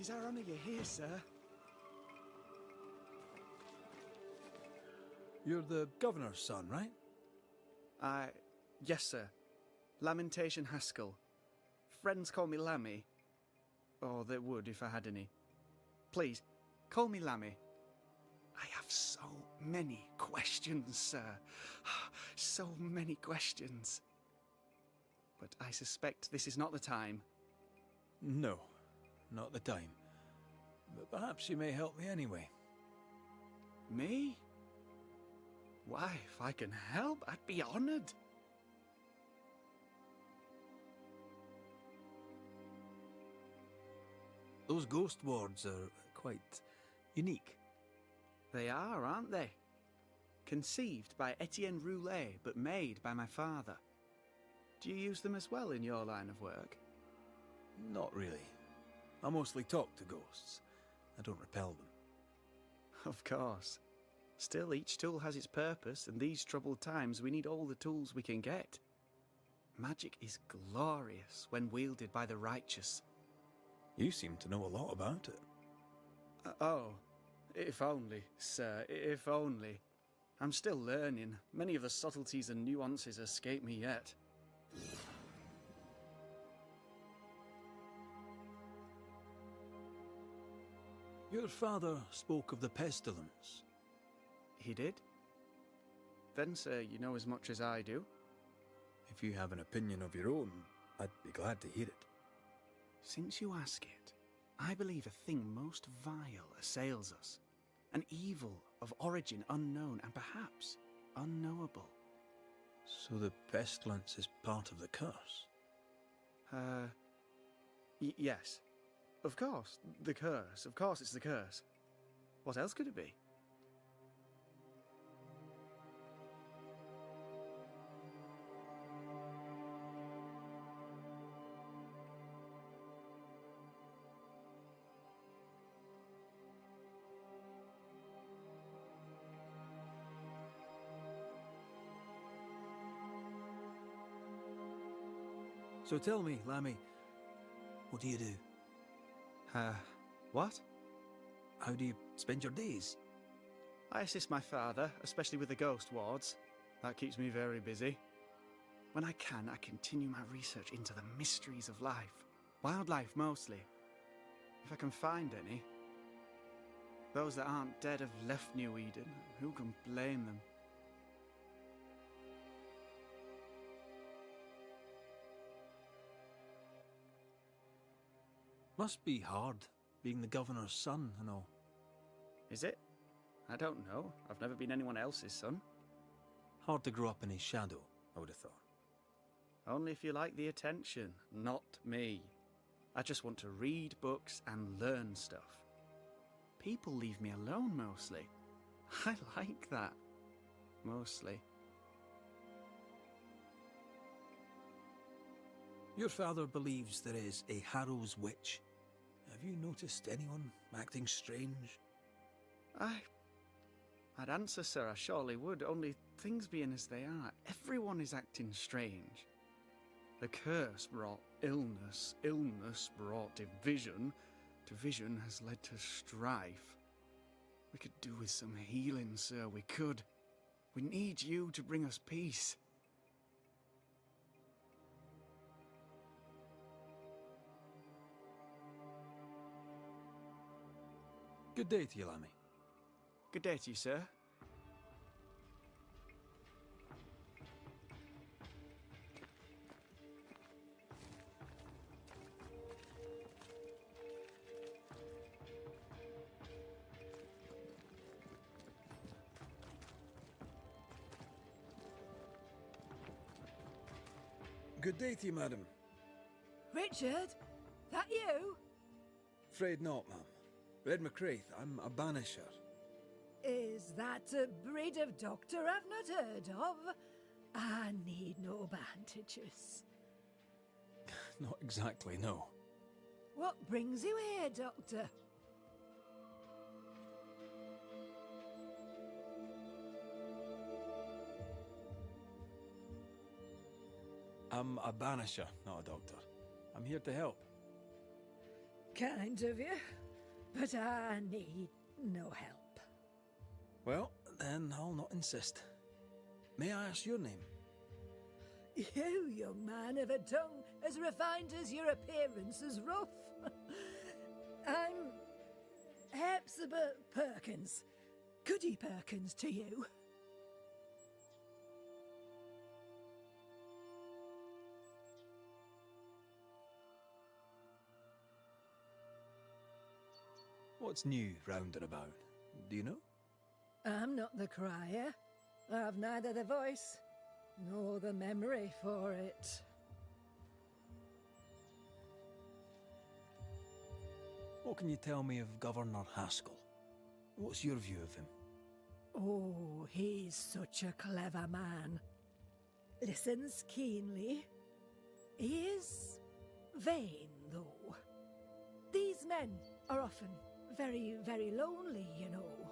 'Tis our honour you're here, sir. You're the governor's son, right? Yes, sir. Lamentation Haskell. Friends call me Lammy. Or they would if I had any. Please, call me Lammy. I have so many questions, sir. So many questions. But I suspect this is not the time. No, not the time. But perhaps you may help me anyway. Me? Why, if I can help, I'd be honoured. Those ghost wards are quite unique. They are, aren't they? Conceived by Etienne Roulet, but made by my father. Do you use them as well in your line of work? Not really. I mostly talk to ghosts. I don't repel them. Of course. Still, each tool has its purpose, and these troubled times we need all the tools we can get. Magic is glorious when wielded by the righteous. You seem to know a lot about it. Oh, if only, sir, if only. I'm still learning. Many of the subtleties and nuances escape me yet. Your father spoke of the pestilence. He did? Then, sir, you know as much as I do. If you have an opinion of your own, I'd be glad to hear it. Since you ask it, I believe a thing most vile assails us. An evil of origin unknown and perhaps unknowable. So the pestilence is part of the curse? Yes. Of course, the curse. Of course it's the curse. What else could it be? So tell me, Lammy, what do you do? What? How do you spend your days? I assist my father, especially with the ghost wards. That keeps me very busy. When I can, I continue my research into the mysteries of life. Wildlife, mostly. If I can find any. Those that aren't dead have left New Eden. Who can blame them? Must be hard, being the governor's son and all. Is it? I don't know. I've never been anyone else's son. Hard to grow up in his shadow, I would have thought. Only if you like the attention, not me. I just want to read books and learn stuff. People leave me alone mostly. I like that. Mostly. Your father believes there is a Harrow's witch. Have you noticed anyone acting strange? I'd answer, sir, I surely would, only things being as they are, everyone is acting strange. The curse brought illness, illness brought division, division has led to strife. We could do with some healing, sir, we could. We need you to bring us peace. Good day to you, Lammy. Good day to you, sir. Good day to you, madam. Richard? That you? Afraid not, ma'am. Red McCraith, I'm a banisher. Is that a breed of doctor I've not heard of? I need no bandages. Not exactly, no. What brings you here, Doctor? I'm a banisher, not a doctor. I'm here to help. Kind of you, but I need no help. Well, then I'll not insist. May I ask your name? You, young man, have a tongue as refined as your appearance is rough. I'm Hepzibah Perkins. Goody Perkins to you. What's new round and about? Do you know? I'm not the crier. I've neither the voice nor the memory for it. What can you tell me of Governor Haskell? What's your view of him? Oh, he's such a clever man. Listens keenly. He is vain, though. These men are often very, very lonely, you know.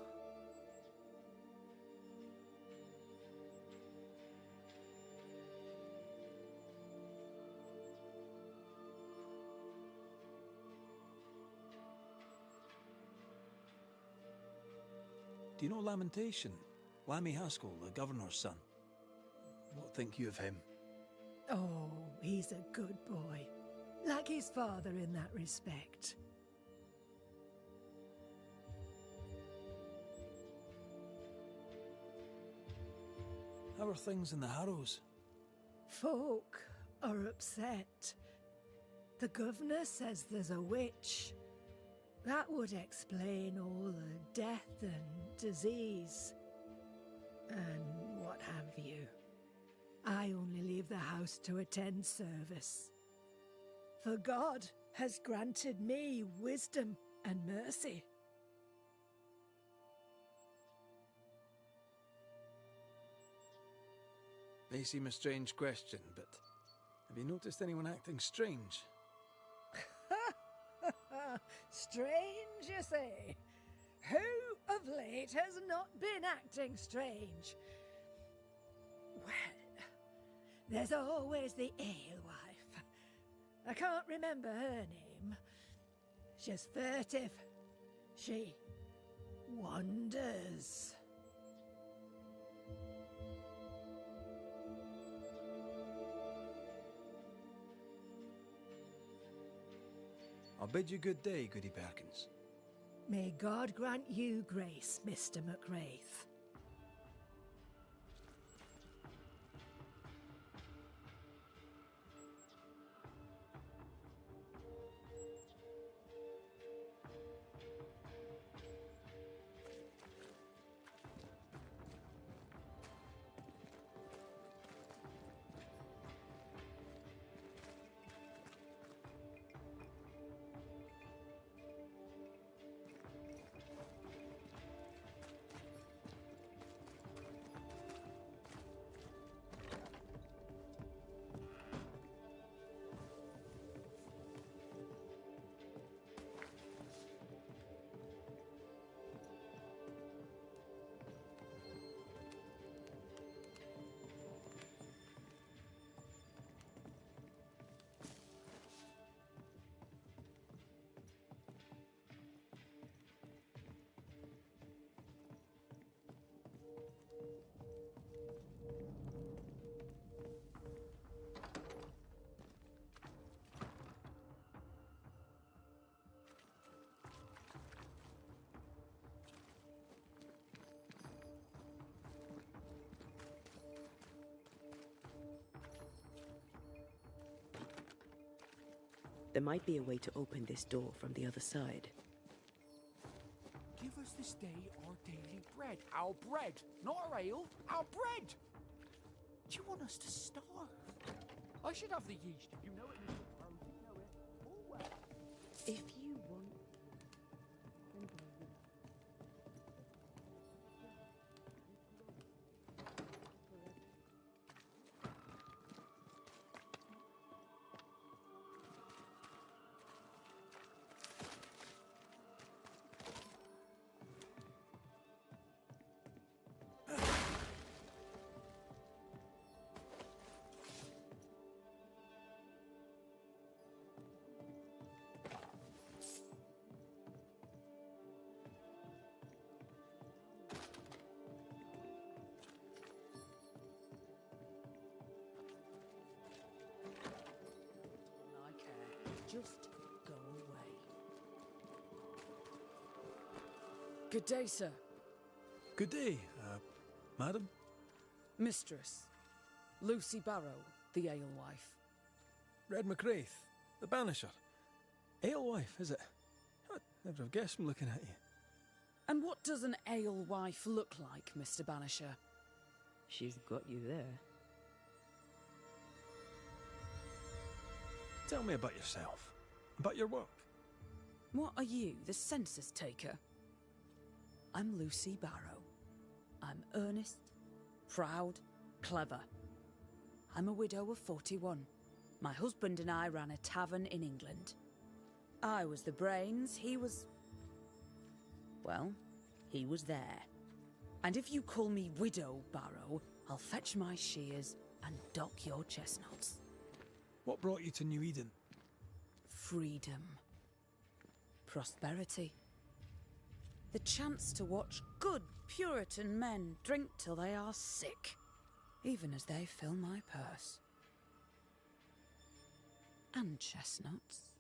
Do you know Lamentation? Lammy Haskell, the governor's son. What think you of him? Oh, he's a good boy. Like his father in that respect. How are things in the Harrows? Folk are upset. The governor says there's a witch. That would explain all the death and disease. And what have you. I only leave the house to attend service. For God has granted me wisdom and mercy. May seem a strange question, but have you noticed anyone acting strange? Strange, you say? Who of late has not been acting strange? Well, there's always the alewife. I can't remember her name. She's furtive. She wanders. I'll bid you good day, Goody Perkins. May God grant you grace, Mr. McWraith. There might be a way to open this door from the other side. Give us this day our daily bread. Our bread, not our ale, our bread! Do you want us to starve? I should have the yeast. You know it, Mr. Crow. You know it. All well. If you want... just go away. Good day, sir. Good day, madam. Mistress. Lucy Barrow, the alewife. Red McWraith, the Banisher. Alewife, is it? I'd never have guessed from looking at you. And what does an alewife look like, Mr. Banisher? She's got you there. Tell me about yourself, about your work. What are you, the census taker? I'm Lucy Barrow. I'm earnest, proud, clever. I'm a widow of 41. My husband and I ran a tavern in England. I was the brains, he was... well, he was there. And if you call me Widow Barrow, I'll fetch my shears and dock your chestnuts. What brought you to New Eden? Freedom. Prosperity. The chance to watch good Puritan men drink till they are sick, even as they fill my purse. And chestnuts.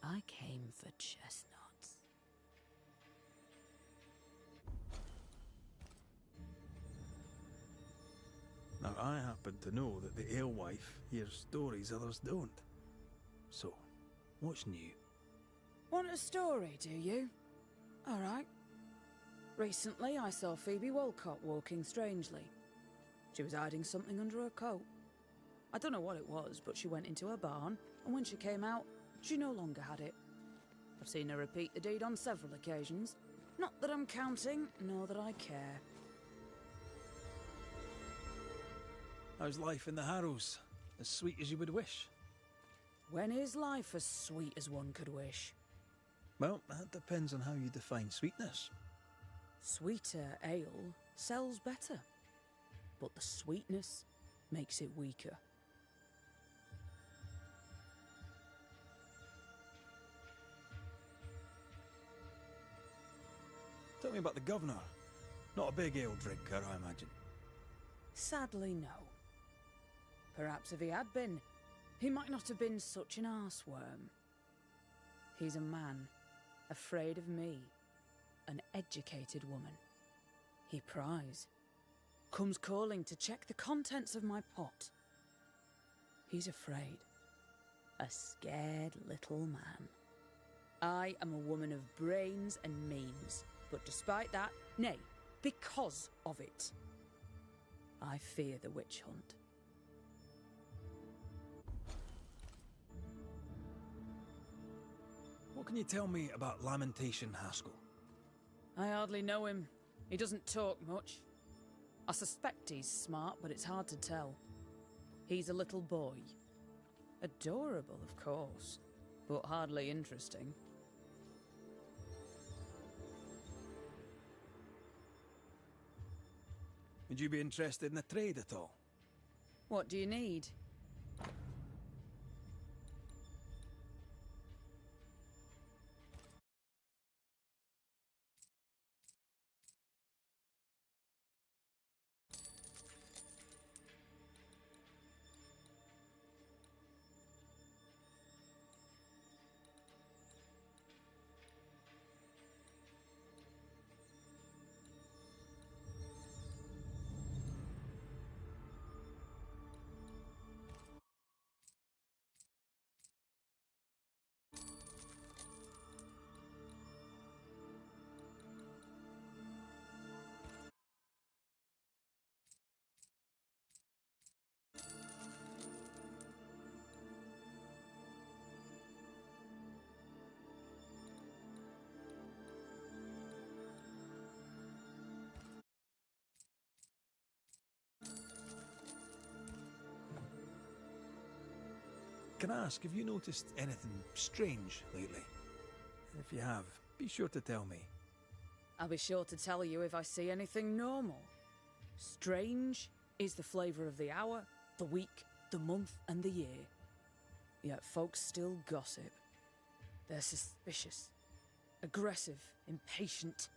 I came for chestnuts. Now, I happen to know that the alewife hears stories others don't. So, what's new? Want a story, do you? All right. Recently, I saw Phoebe Walcott walking strangely. She was hiding something under her coat. I don't know what it was, but she went into her barn, and when she came out, she no longer had it. I've seen her repeat the deed on several occasions. Not that I'm counting, nor that I care. How's life in the Harrows? As sweet as you would wish? When is life as sweet as one could wish? Well, that depends on how you define sweetness. Sweeter ale sells better, but the sweetness makes it weaker. Tell me about the governor. Not a big ale drinker, I imagine. Sadly, no. Perhaps if he had been, he might not have been such an arseworm. He's a man, afraid of me, an educated woman. He pries, comes calling to check the contents of my pot. He's afraid, a scared little man. I am a woman of brains and means, but despite that, nay, because of it, I fear the witch hunt. What can you tell me about Lamentation Haskell? I hardly know him. He doesn't talk much. I suspect he's smart, but it's hard to tell. He's a little boy. Adorable, of course, but hardly interesting. Would you be interested in a trade at all? What do you need? Can I ask, have you noticed anything strange lately? If you have, be sure to tell me. I'll be sure to tell you if I see anything normal. Strange is the flavour of the hour, the week, the month, and the year. Yet folks still gossip. They're suspicious, aggressive, impatient.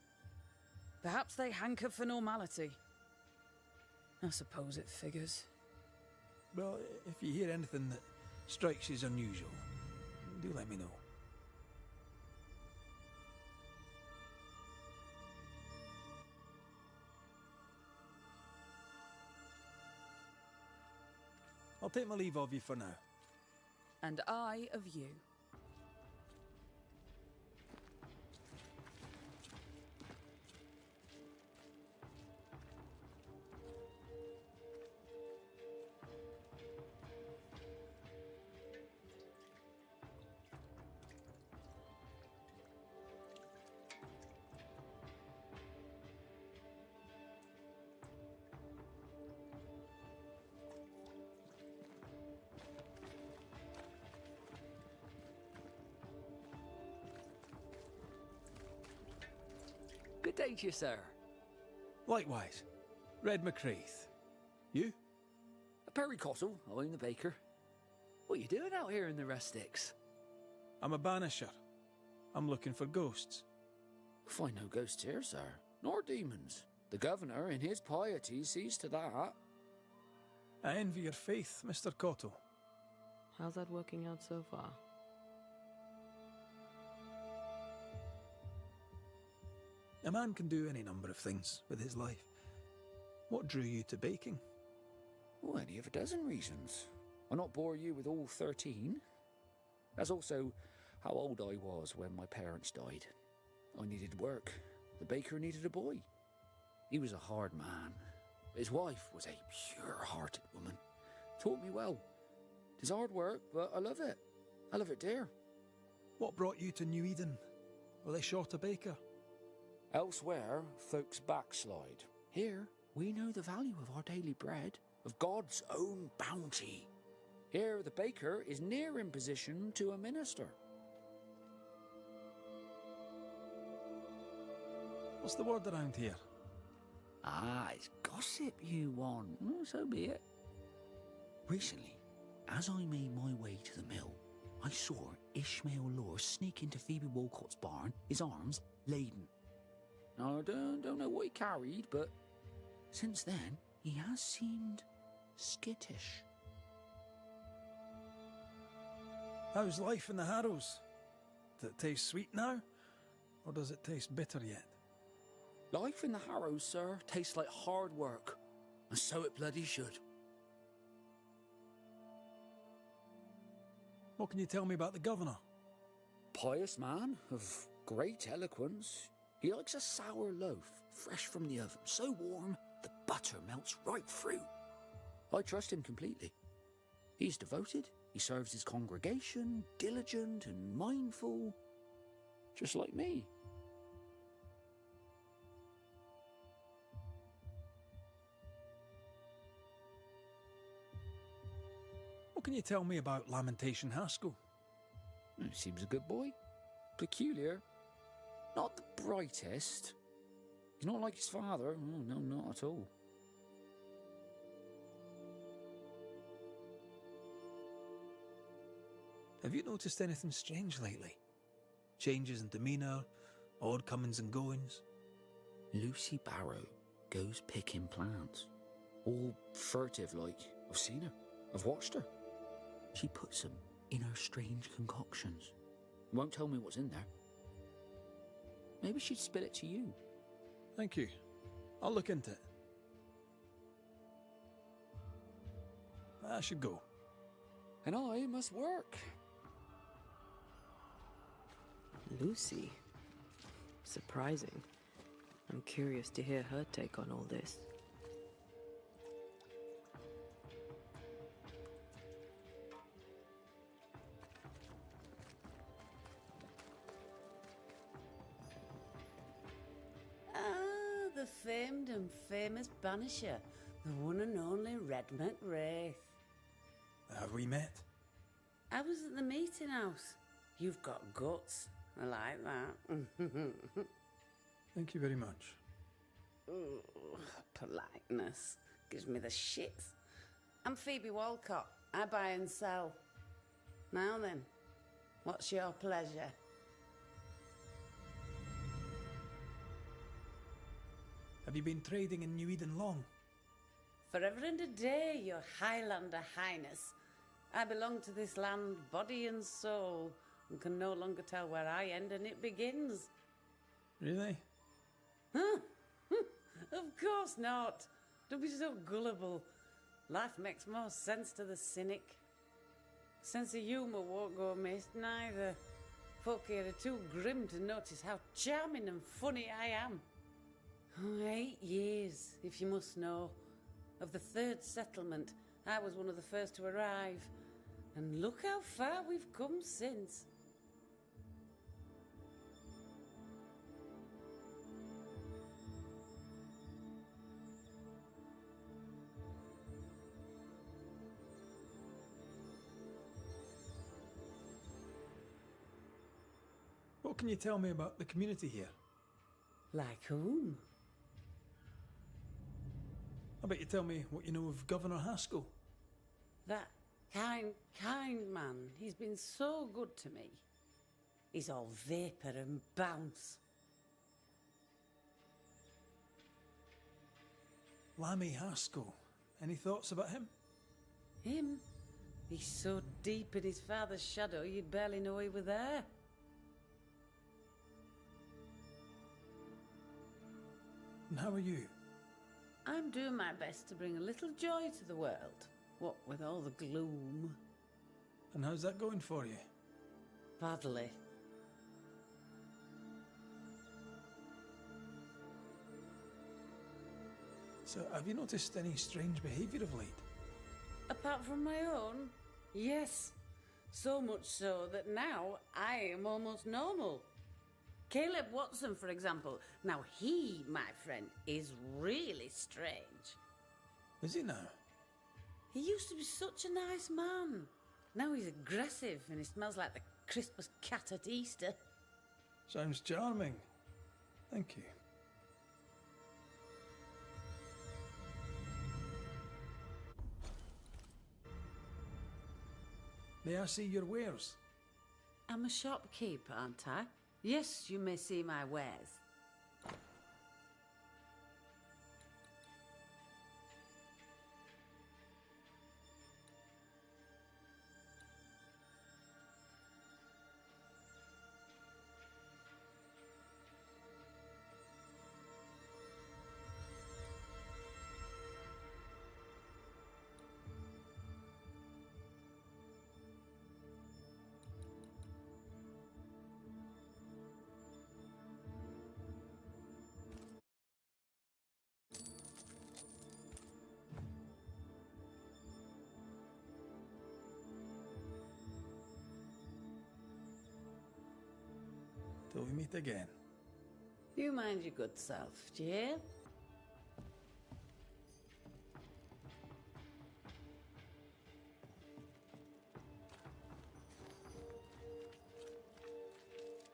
Perhaps they hanker for normality. I suppose it figures. Well, if you hear anything that strikes you as unusual, do let me know. I'll take my leave of you for now. And I of you. Good day to you, sir. Likewise. Red McCraith. You? Perry Cottle, I'm the baker. What are you doing out here in the rustics? I'm a banisher. I'm looking for ghosts. Find no ghosts here, sir, nor demons. The governor, in his piety, sees to that. I envy your faith, Mr. Cottle. How's that working out so far? A man can do any number of things with his life. What drew you to baking? Oh, any of a dozen reasons. I'll not bore you with all 13. That's also how old I was when my parents died. I needed work. The baker needed a boy. He was a hard man. His wife was a pure-hearted woman. Taught me well. It's hard work, but I love it. I love it, dear. What brought you to New Eden? Were they short a baker? Elsewhere, folks backslide. Here, we know the value of our daily bread, of God's own bounty. Here, the baker is near in position to a minister. What's the word around here? Ah, it's gossip you want. Oh, so be it. Recently, as I made my way to the mill, I saw Ishmael Lore sneak into Phoebe Walcott's barn, his arms laden. Now, I don't know what he carried, but since then, he has seemed skittish. How's life in the Harrows? Does it taste sweet now? Or does it taste bitter yet? Life in the Harrows, sir, tastes like hard work. And so it bloody should. What can you tell me about the governor? Pious man of great eloquence. He likes a sour loaf, fresh from the oven, so warm the butter melts right through. I trust him completely. He's devoted, he serves his congregation, diligent and mindful, just like me. What can you tell me about Lamentation Haskell? Seems a good boy. Peculiar. Not the brightest. He's not like his father. Oh, no, not at all. Have you noticed anything strange lately? Changes in demeanour, odd comings and goings? Lucy Barrow goes picking plants. All furtive like. I've seen her. I've watched her. She puts them in her strange concoctions. Won't tell me what's in there. Maybe she'd spill it to you. Thank you. I'll look into it. I should go. And I must work. Lucy. Surprising. I'm curious to hear her take on all this. The famed and famous Banisher, the one and only Red McWraith. Have we met? I was at the meeting house. You've got guts. I like that. Thank you very much. Ooh, politeness gives me the shits. I'm Phoebe Walcott. I buy and sell. Now then, what's your pleasure? Have you been trading in New Eden long? Forever and a day, your Highlander Highness. I belong to this land, body and soul, and can no longer tell where I end and it begins. Really? Huh? Of course not. Don't be so gullible. Life makes more sense to the cynic. Sense of humour won't go amiss, neither. Folk here are too grim to notice how charming and funny I am. 8 years, if you must know. Of the third settlement, I was one of the first to arrive. And look how far we've come since. What can you tell me about the community here? Like whom? I bet you tell me what you know of Governor Haskell. That kind man. He's been so good to me. He's all vapour and bounce. Lammy Haskell. Any thoughts about him? Him? He's so deep in his father's shadow you'd barely know he were there. And how are you? I'm doing my best to bring a little joy to the world, what with all the gloom. And how's that going for you? Badly. So, have you noticed any strange behaviour of late? Apart from my own? Yes. So much so that now I am almost normal. Caleb Watson, for example. Now he, my friend, is really strange. Is he now? He used to be such a nice man. Now he's aggressive and he smells like the Christmas cat at Easter. Sounds charming. Thank you. May I see your wares? I'm a shopkeeper, aren't I? Yes, you may see my wares. Till we meet again. You mind your good self, do you hear?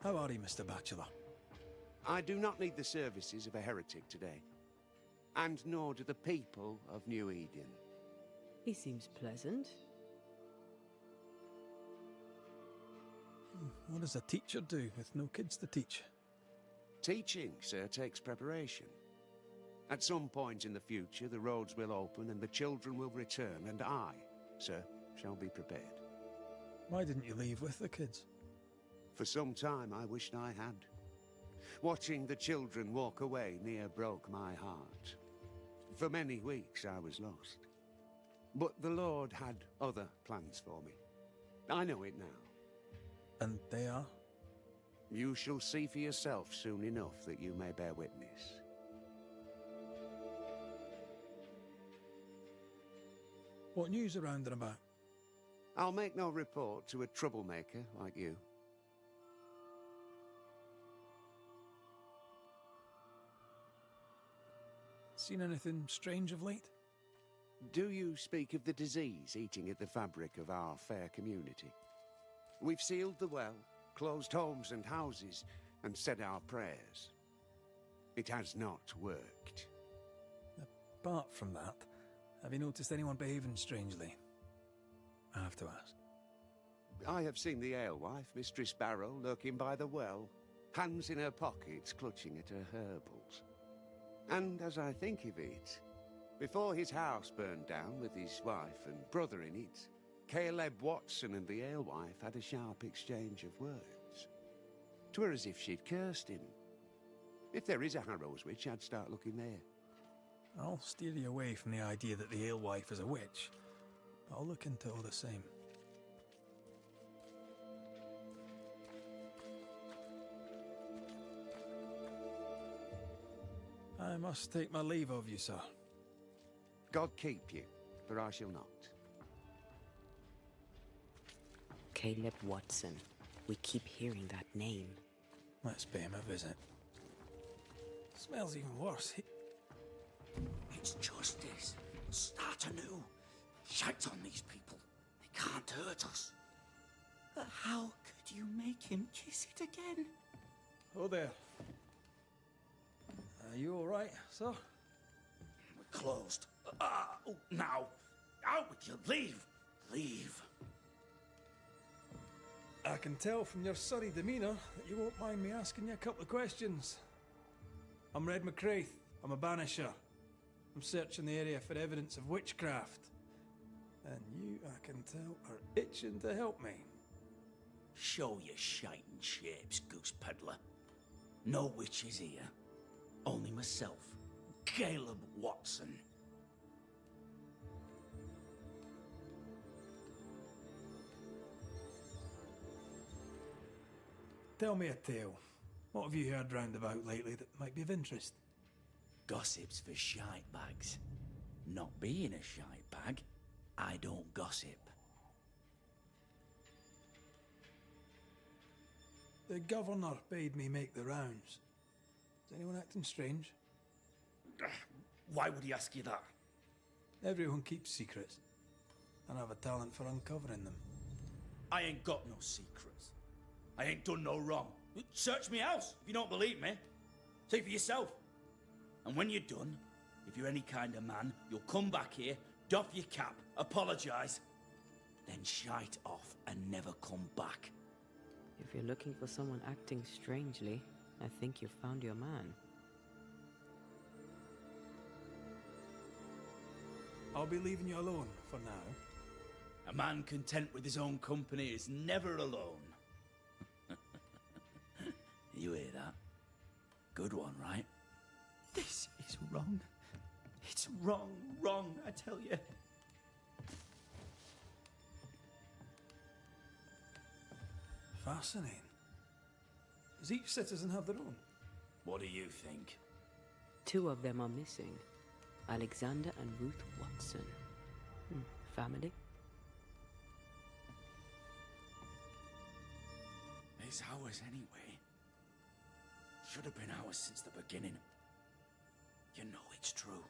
How are you, Mr. Bachelor? I do not need the services of a heretic today. And nor do the people of New Eden. He seems pleasant. What does a teacher do with no kids to teach? Teaching, sir, takes preparation. At some point in the future, the roads will open and the children will return, and I, sir, shall be prepared. Why didn't you leave with the kids? For some time I wished I had. Watching the children walk away near broke my heart. For many weeks I was lost. But the Lord had other plans for me. I know it now. And they are? You shall see for yourself soon enough that you may bear witness. What news around and about? I'll make no report to a troublemaker like you. Seen anything strange of late? Do you speak of the disease eating at the fabric of our fair community? We've sealed the well, closed homes and houses, and said our prayers. It has not worked. Apart from that, have you noticed anyone behaving strangely? I have to ask. I have seen the alewife, Mistress Barrow, lurking by the well, hands in her pockets, clutching at her herbals. And as I think of it, before his house burned down with his wife and brother in it, Caleb Watson and the alewife had a sharp exchange of words. 'Twere as if she'd cursed him. If there is a Harrow's witch, I'd start looking there. I'll steer you away from the idea that the alewife is a witch. I'll look into all the same. I must take my leave of you, sir. God keep you, for I shall not. Caleb Watson. We keep hearing that name. Let's pay him a visit. Smells even worse. It's justice. Start anew. Shite on these people. They can't hurt us. But how could you make him kiss it again? Oh there. Are you all right, sir? We're closed. Now. Out with you. Leave. Leave. I can tell from your surly demeanour that you won't mind me asking you a couple of questions. I'm Red McCraith. I'm a banisher. I'm searching the area for evidence of witchcraft. And you, I can tell, are itching to help me. Show your shiting shapes, goose peddler. No witches here. Only myself, Caleb Watson. Tell me a tale. What have you heard round about lately that might be of interest? Gossip's for shite bags. Not being a shite bag, I don't gossip. The governor bade me make the rounds. Is anyone acting strange? Why would he ask you that? Everyone keeps secrets, and I have a talent for uncovering them. I ain't got no secrets. I ain't done no wrong. Search me house if you don't believe me. See for yourself. And when you're done, if you're any kind of man, you'll come back here, doff your cap, apologise, then shite off and never come back. If you're looking for someone acting strangely, I think you've found your man. I'll be leaving you alone for now. A man content with his own company is never alone. You hear that? Good one, right? This is wrong. It's wrong, I tell you. Fascinating. Does each citizen have their own? What do you think? 2 of them are missing. Alexander and Ruth Watson. Family? It's ours anyway. Should have been ours since the beginning. You know it's true.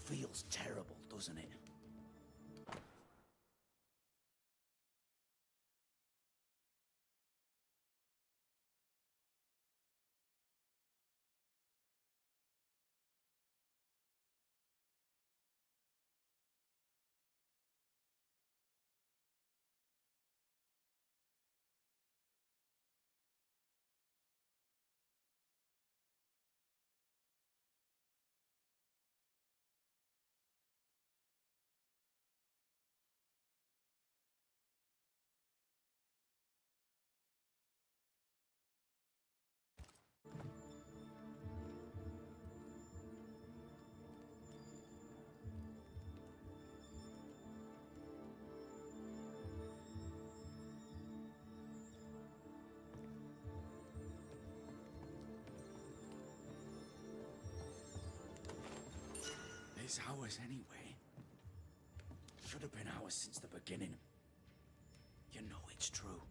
Feels terrible, doesn't it? It's ours anyway. Should have been ours since the beginning. You know it's true.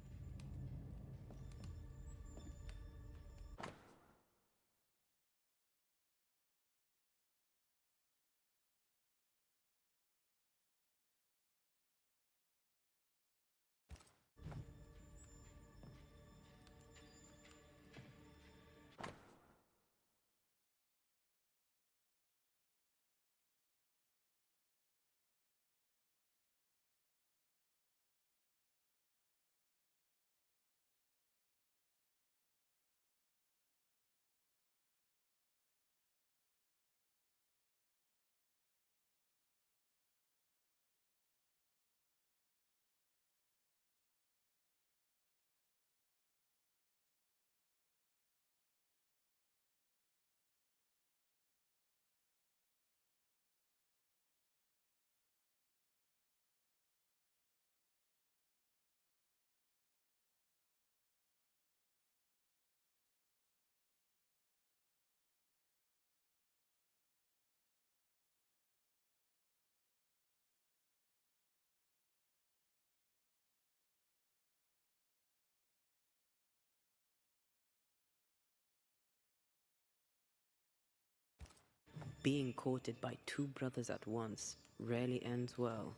Being courted by two brothers at once rarely ends well.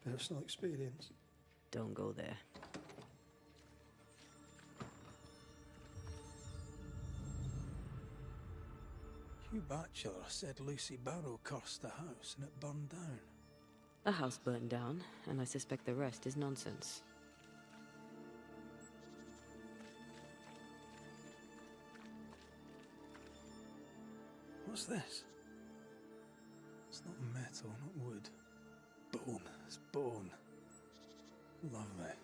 Personal experience. Don't go there. Hugh Batchelor said Lucy Barrow cursed the house and it burned down. The house burned down, and I suspect the rest is nonsense. What's this? It's not metal, not wood. Bone. It's bone. Lovely.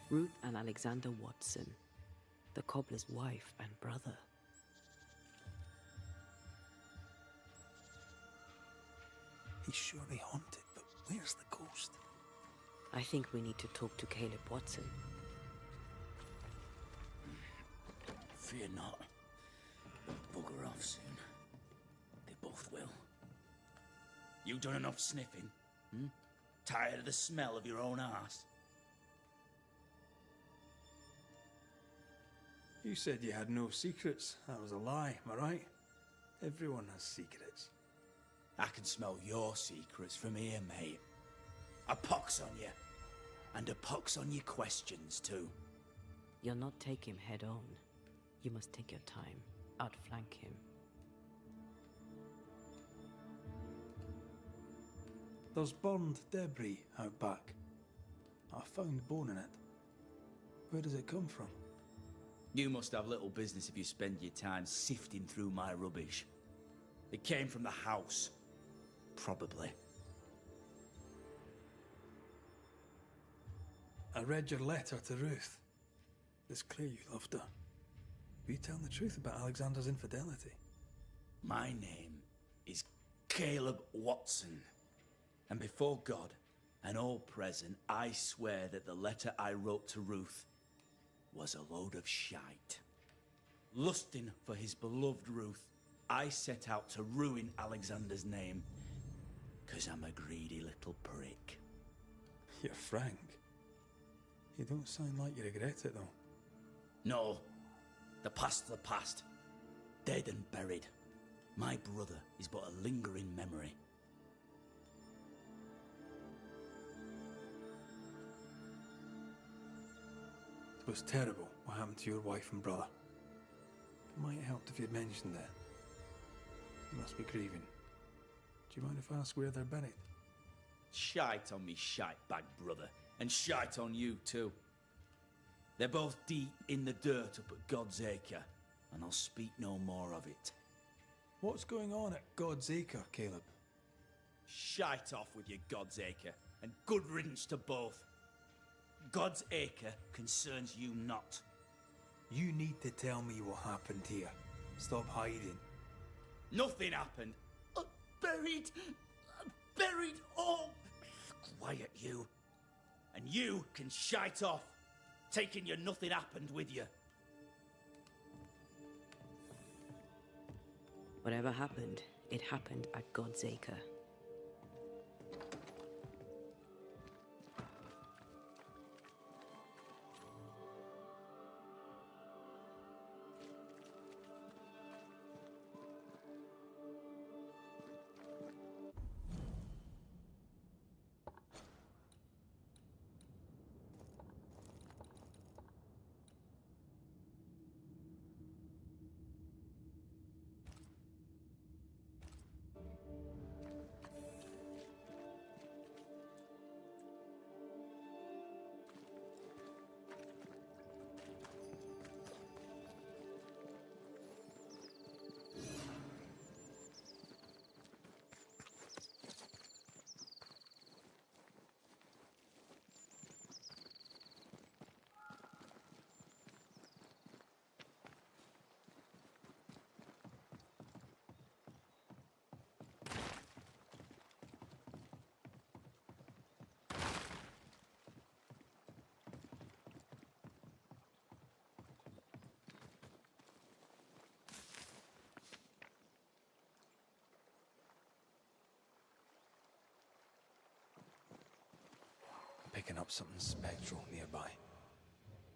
Ruth and Alexander Watson, the cobbler's wife and brother. He's surely haunted, but where's the ghost? I think we need to talk to Caleb Watson. Fear not. They'll bugger off soon. They both will. You done enough sniffing? Hmm? Tired of the smell of your own arse? You said you had no secrets. That was a lie, am I right? Everyone has secrets. I can smell your secrets from here, mate. A pox on you. And a pox on your questions, too. You'll not take him head on. You must take your time, outflank him. There's burned debris out back. I found bone in it. Where does it come from? You must have little business if you spend your time sifting through my rubbish. It came from the house. Probably. I read your letter to Ruth. It's clear you loved her. Were you telling the truth about Alexander's infidelity? My name is Caleb Watson. And before God and all present, I swear that the letter I wrote to Ruth was a load of shite. Lusting for his beloved Ruth, I set out to ruin Alexander's name, 'cause I'm a greedy little prick. You're frank. You don't sound like you regret it, though. No. The past's the past. Dead and buried. My brother is but a lingering memory. It was terrible what happened to your wife and brother. It might help if you'd mentioned that. You must be grieving. Do you mind if I ask where they're buried? Shite on me shite-bag brother, and shite on you too. They're both deep in the dirt up at God's Acre, and I'll speak no more of it. What's going on at God's Acre, Caleb? Shite off with your God's Acre, and good riddance to both. God's Acre concerns you not. You need to tell me what happened here. Stop hiding. Nothing happened. Buried. Buried all. Quiet, you. And you can shite off, taking your nothing happened with you. Whatever happened, it happened at God's Acre. Picking up something spectral nearby.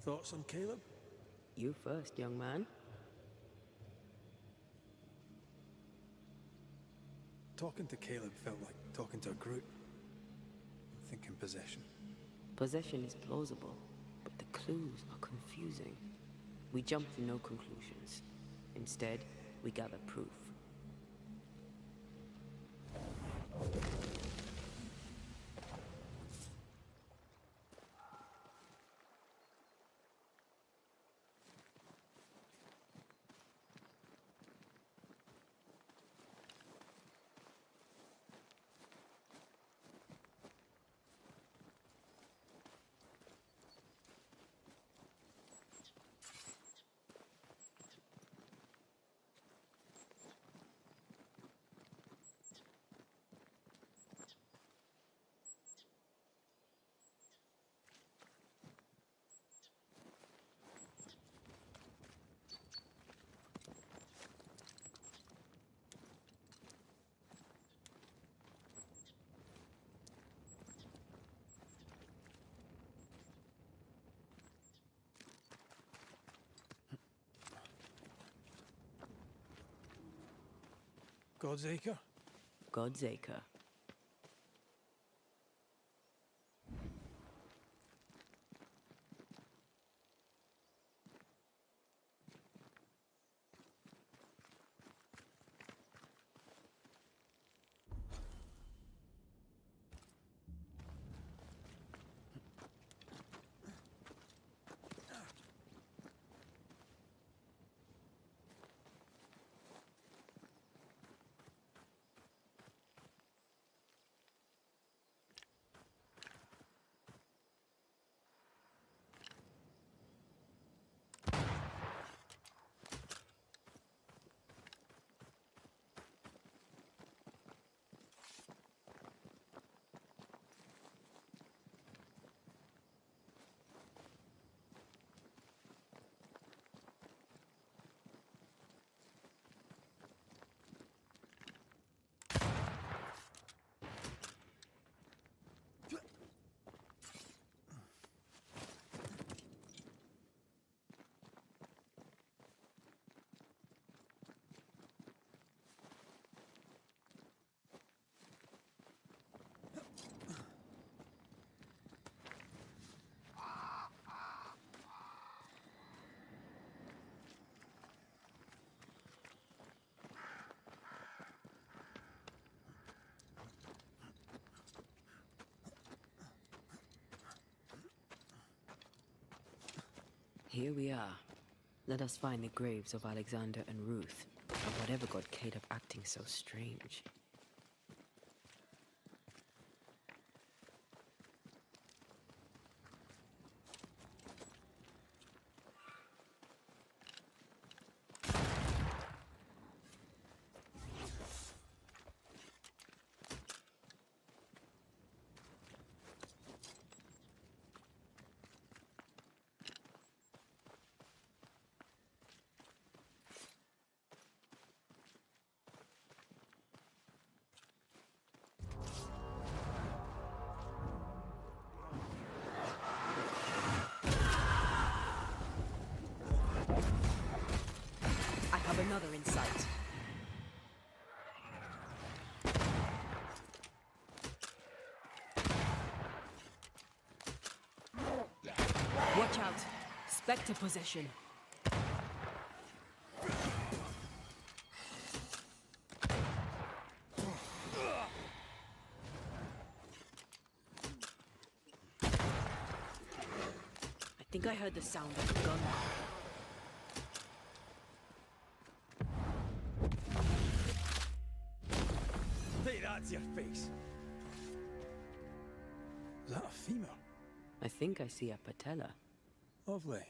Thoughts on Caleb? You first, young man. Talking to Caleb felt like talking to a group. I'm thinking possession. Possession is plausible, but the clues are confusing. We jump to no conclusions. Instead, we gather proof. God's Acre? God's Acre. here we are. Let us find the graves of Alexander and Ruth, and whatever got Caleb acting so strange. Another in sight. Watch out! Spectre possession. I think I heard the sound of a gun. That's your face. Is that a femur? I think I see a patella. Lovely.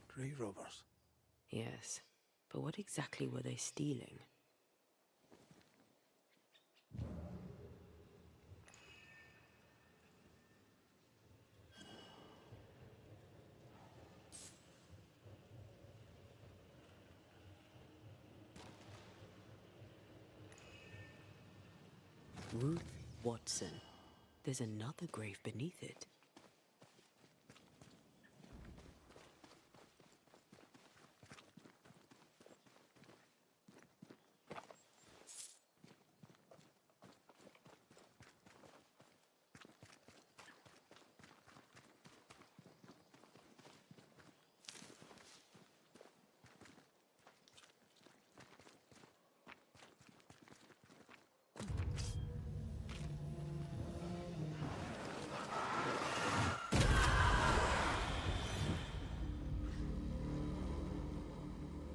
Grey robbers. Yes, but what exactly were they stealing? Ruth Watson. There's another grave beneath it.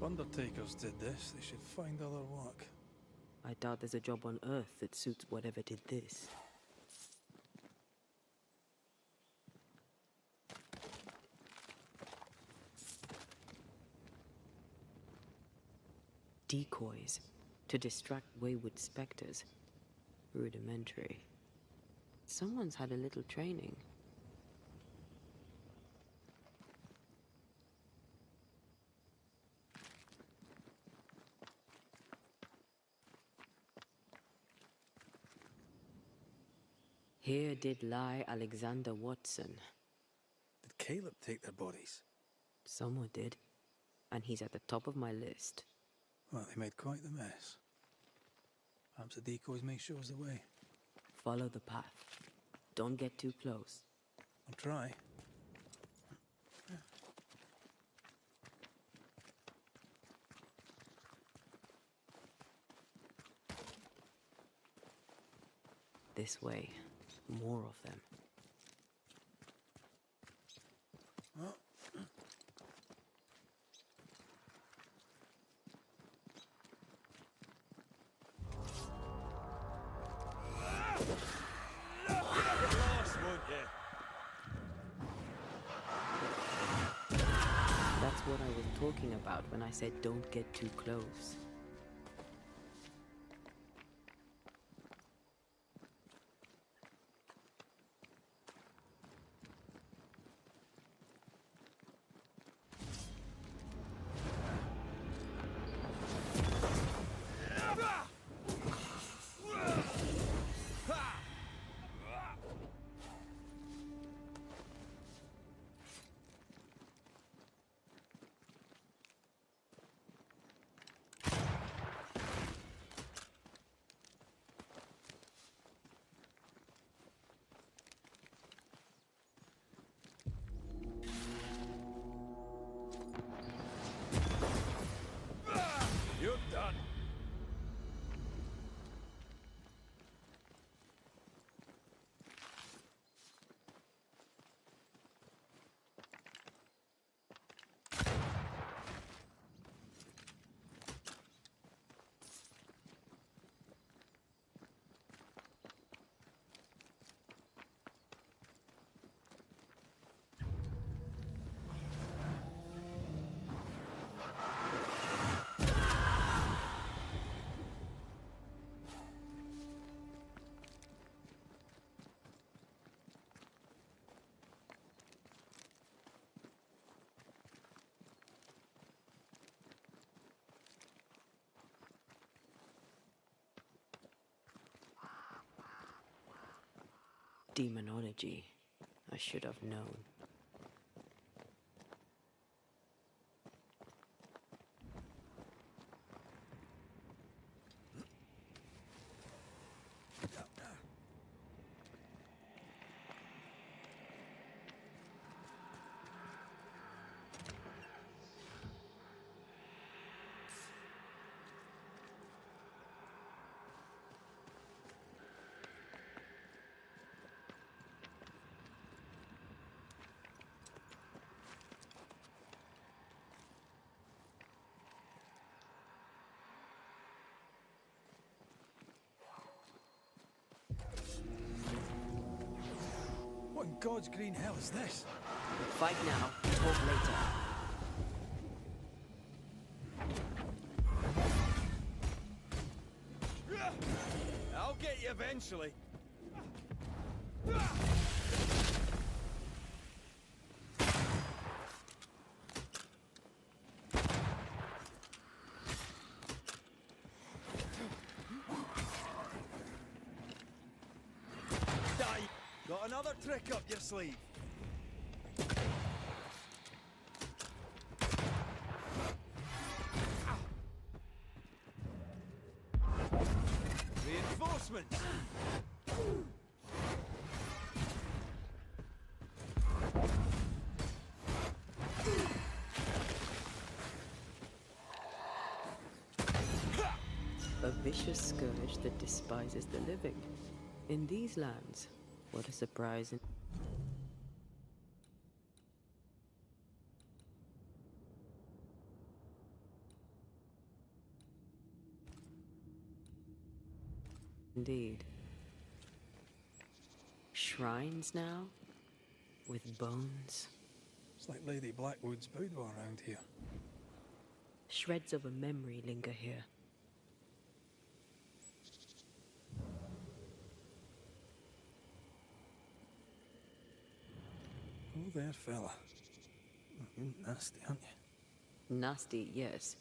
Undertakers did this. They should find other work. I doubt there's a job on Earth that suits whatever did this. Decoys to distract wayward specters. Rudimentary. Someone's had a little training. Here did lie Alexander Watson. Did Caleb take their bodies? Someone did. And he's at the top of my list. Well, they made quite the mess. Perhaps the decoys may show us the way. Follow the path. Don't get too close. I'll try. This way. More of them. That's what I was talking about when I said don't get too close. Demonology. I should have known. What in God's green hell is this? Fight now, talk later. I'll get you eventually. Got another trick up your sleeve. Reinforcements. A vicious scourge that despises the living. In these lands, what a surprise. Indeed. Shrines now? With bones? It's like Lady Blackwood's boudoir around here. Shreds of a memory linger here. Oh, there, fella. You're nasty, aren't you? Nasty, yes,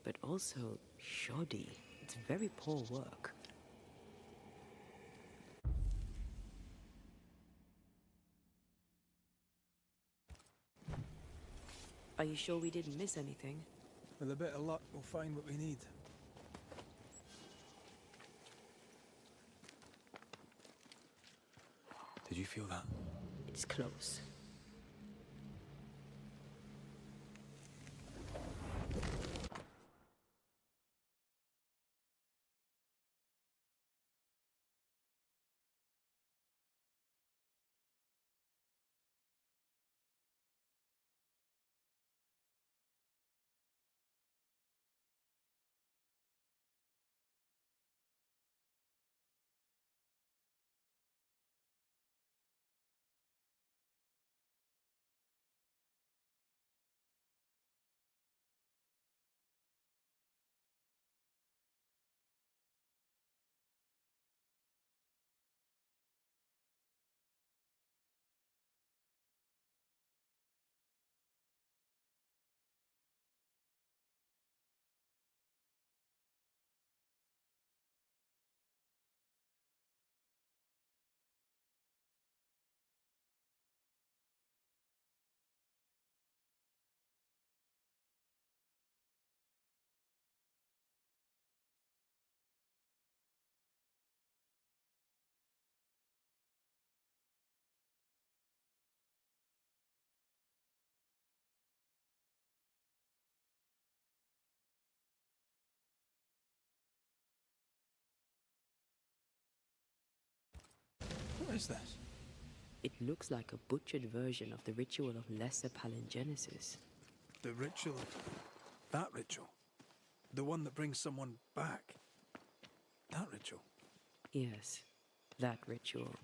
but also shoddy. It's very poor work. Are you sure we didn't miss anything? With a bit of luck, we'll find what we need. Did you feel that? It's close. What is this? It looks like a butchered version of the ritual of Lesser Palingenesis. The ritual? That ritual? The one that brings someone back? That ritual? Yes, that ritual.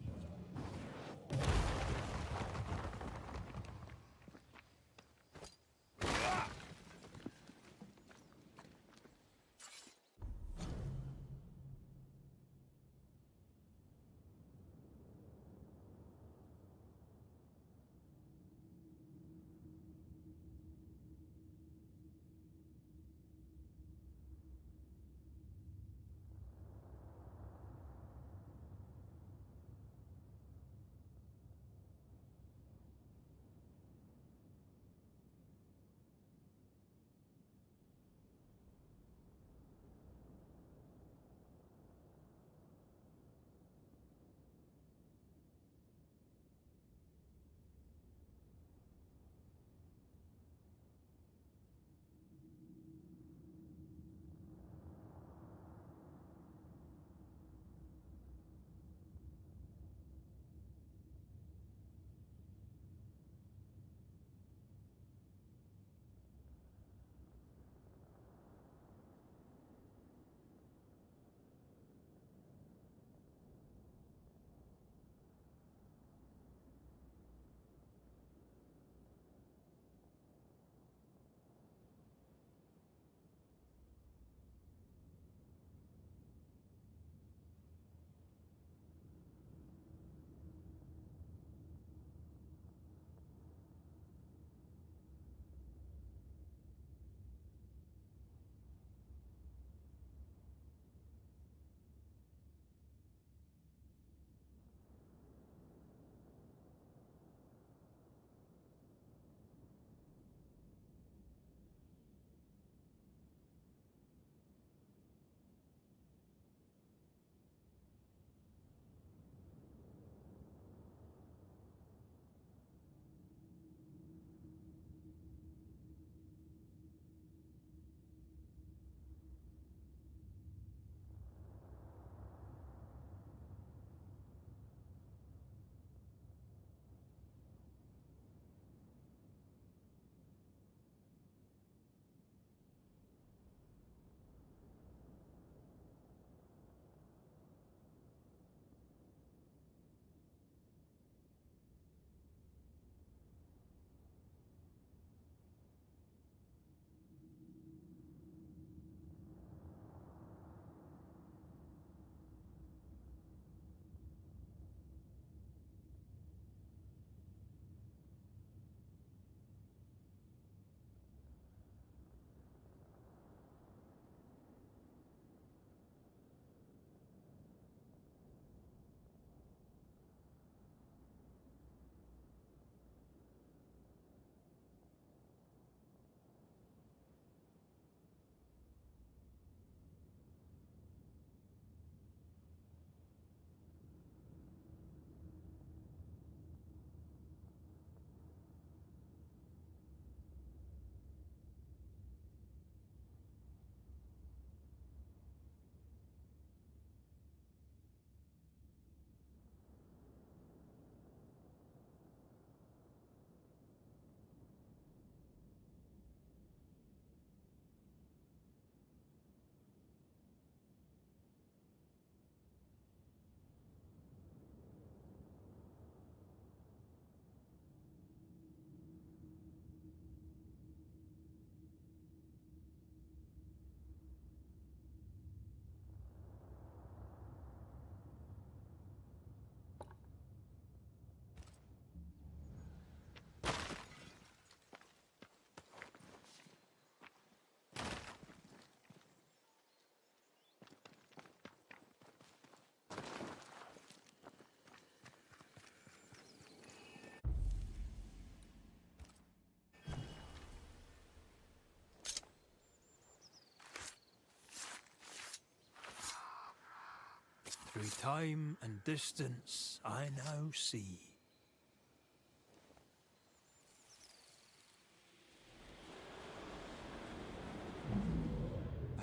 Through time and distance, I now see.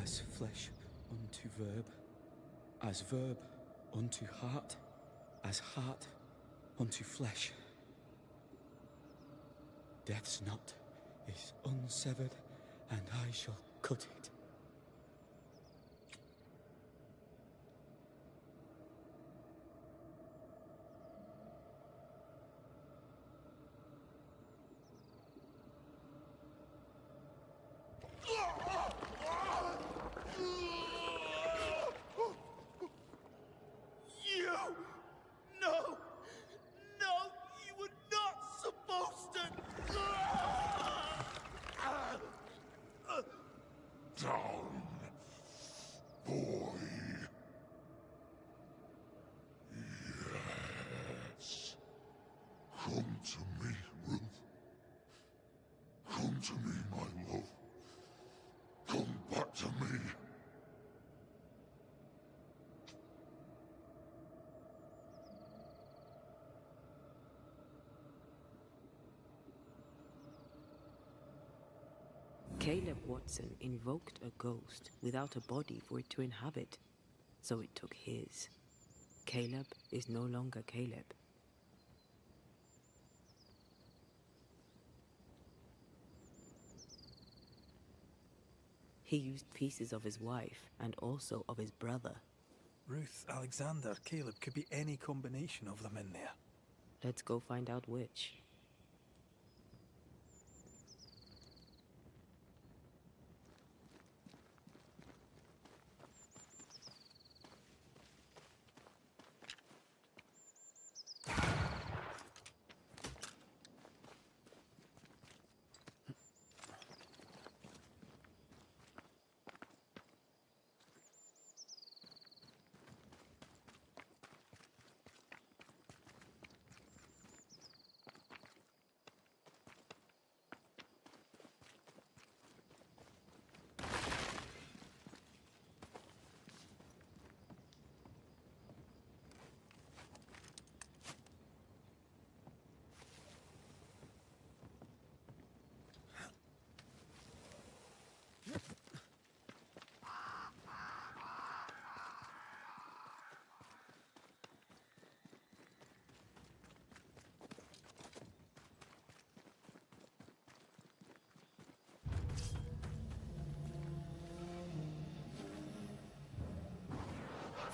As flesh unto verb, as verb unto heart, as heart unto flesh. Death's knot is unsevered, and I shall cut it. You! No! No! You were not supposed to! Down, boy. Yes. Come to me, Ruth. Come to me, my love. Come back to me. Caleb Watson invoked a ghost without a body for it to inhabit, so it took his. Caleb is no longer Caleb. He used pieces of his wife and also of his brother. Ruth, Alexander, Caleb, could be any combination of them in there. Let's go find out which.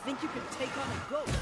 Think you can take on a ghost?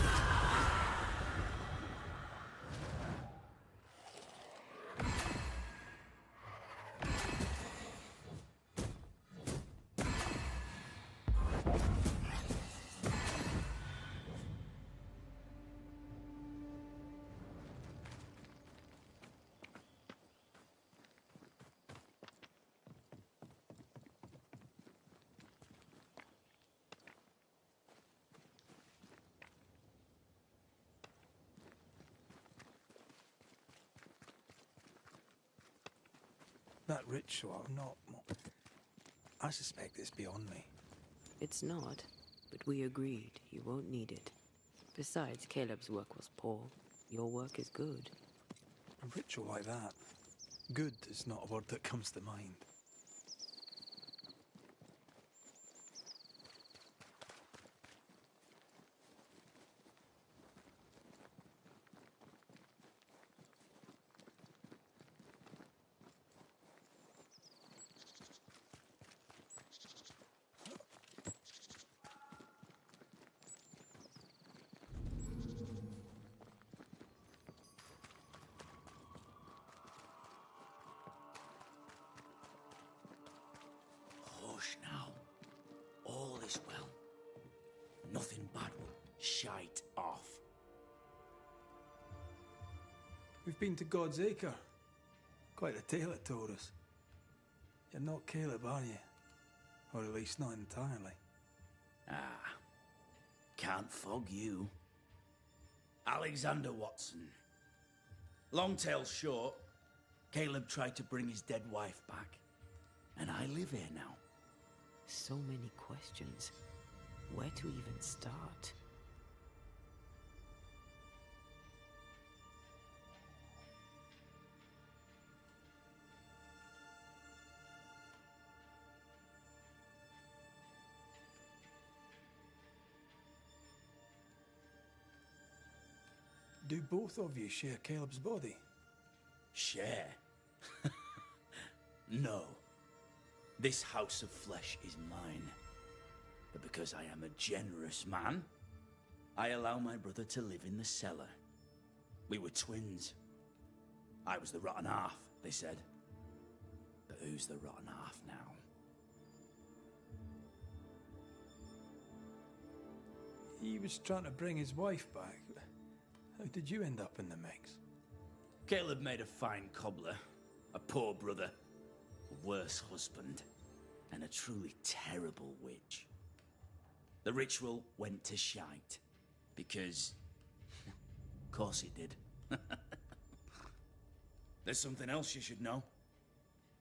That ritual, not... I suspect it's beyond me. It's not, but we agreed you won't need it. Besides, Caleb's work was poor. Your work is good. A ritual like that, good is not a word that comes to mind. Hush now. All is well. Nothing bad will shite off. We've been to God's Acre. Quite a tale it told us. You're not Caleb, are you? Or at least not entirely. Ah, can't fog you. Alexander Watson. Long tale short, Caleb tried to bring his dead wife back. And I live here now. So many questions. Where to even start? Do both of you share Caleb's body? Share? No. This house of flesh is mine. But because I am a generous man, I allow my brother to live in the cellar. We were twins. I was the rotten half, they said. But who's the rotten half now? He was trying to bring his wife back. How did you end up in the mix? Caleb made a fine cobbler, a poor brother, a worse husband, and a truly terrible witch. The ritual went to shite, because... of course it did. There's something else you should know,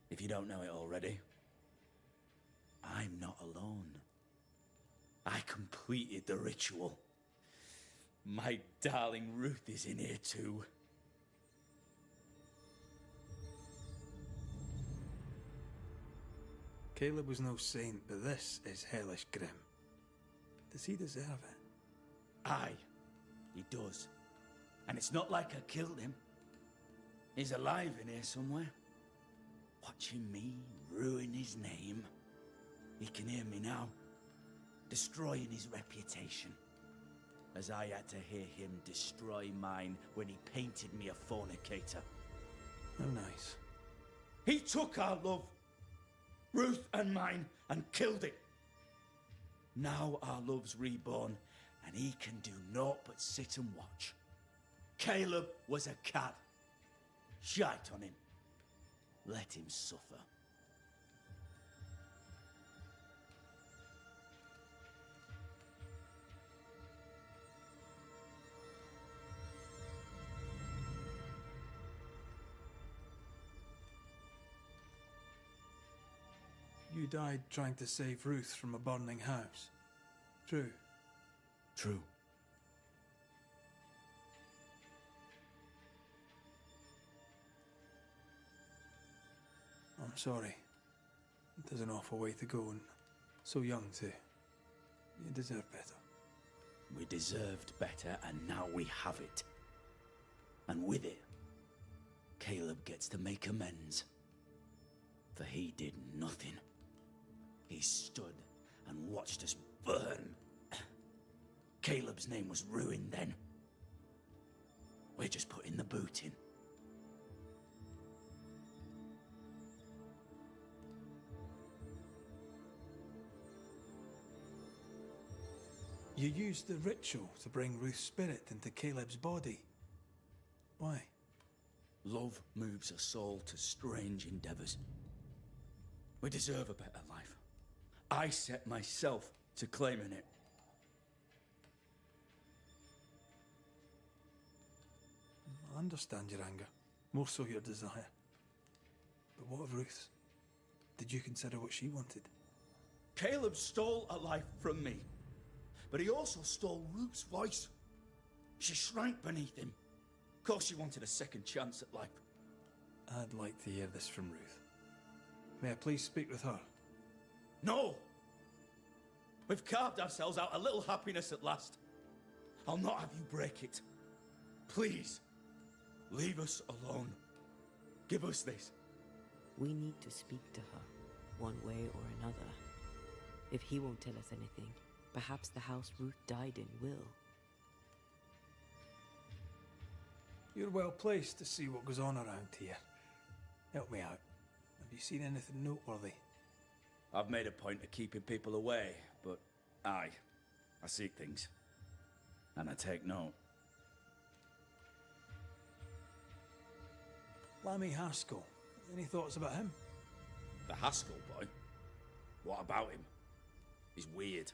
if you don't know it already. I'm not alone. I completed the ritual. My darling Ruth is in here too. Caleb was no saint, but this is hellish grim. Does he deserve it? Aye, he does. And it's not like I killed him. He's alive in here somewhere. Watching me ruin his name. He can hear me now. Destroying his reputation. As I had to hear him destroy mine when he painted me a fornicator. Oh, nice. He took our love, Ruth and mine, and killed it. Now our love's reborn, and he can do naught but sit and watch. Caleb was a cat. Shite on him. Let him suffer. You died trying to save Ruth from a burning house. True. True. I'm sorry. It is an awful way to go, and so young too. You deserve better. We deserved better, and now we have it. And with it, Caleb gets to make amends. For he did nothing. He stood and watched us burn. Caleb's name was ruined then. We're just putting the boot in. You used the ritual to bring Ruth's spirit into Caleb's body. Why? Love moves a soul to strange endeavors. We deserve a better life. I set myself to claiming it. I understand your anger, more so your desire. But what of Ruth's? Did you consider what she wanted? Caleb stole a life from me, but he also stole Ruth's voice. She shrank beneath him. Of course she wanted a second chance at life. I'd like to hear this from Ruth. May I please speak with her? No! We've carved ourselves out a little happiness at last. I'll not have you break it. Please, leave us alone. Give us this. We need to speak to her, one way or another. If he won't tell us anything, perhaps the house Ruth died in will. You're well placed to see what goes on around here. Help me out. Have you seen anything noteworthy? I've made a point of keeping people away, but I seek things. And I take note. Lammy Haskell. Any thoughts about him? The Haskell boy? What about him? He's weird.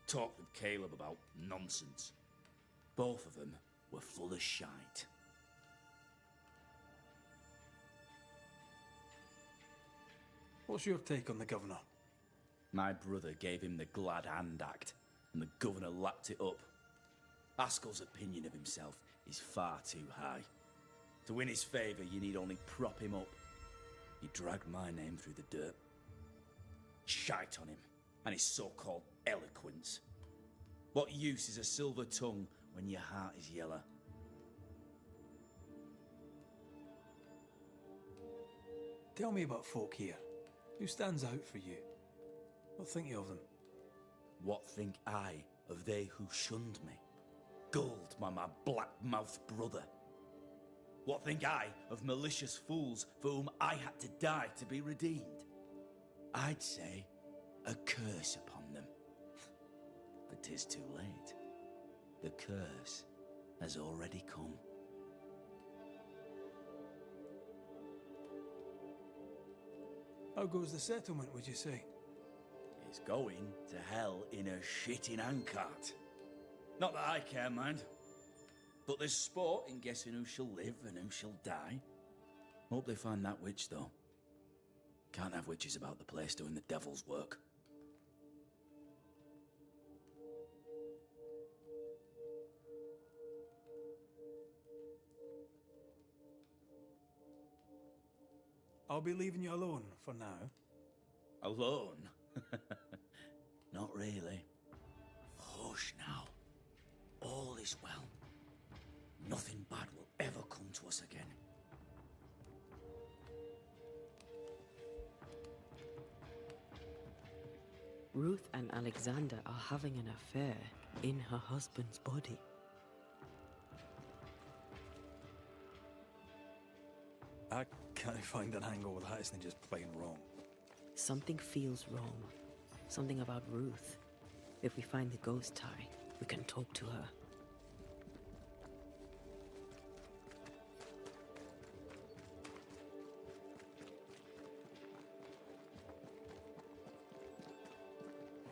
Talked with Caleb about nonsense. Both of them were full of shite. What's your take on the governor? My brother gave him the Glad Hand Act, and the governor lapped it up. Haskell's opinion of himself is far too high. To win his favour, you need only prop him up. He dragged my name through the dirt. Shite on him, and his so-called eloquence. What use is a silver tongue when your heart is yellow? Tell me about folk here. Who stands out for you? What think you of them? What think I of they who shunned me? Gulled by my black-mouthed brother? What think I of malicious fools for whom I had to die to be redeemed? I'd say a curse upon them. But 'tis too late. The curse has already come. How goes the settlement, would you say? It's going to hell in a shitting handcart. Not that I care, mind. But there's sport in guessing who shall live and who shall die. Hope they find that witch, though. Can't have witches about the place doing the devil's work. I'll be leaving you alone for now. Alone? Not really. Hush now. All is well. Nothing bad will ever come to us again. Ruth and Alexander are having an affair in her husband's body. I can't find an angle with that isn't just plain wrong. Something feels wrong. Something about Ruth. If we find the ghost tie, we can talk to her.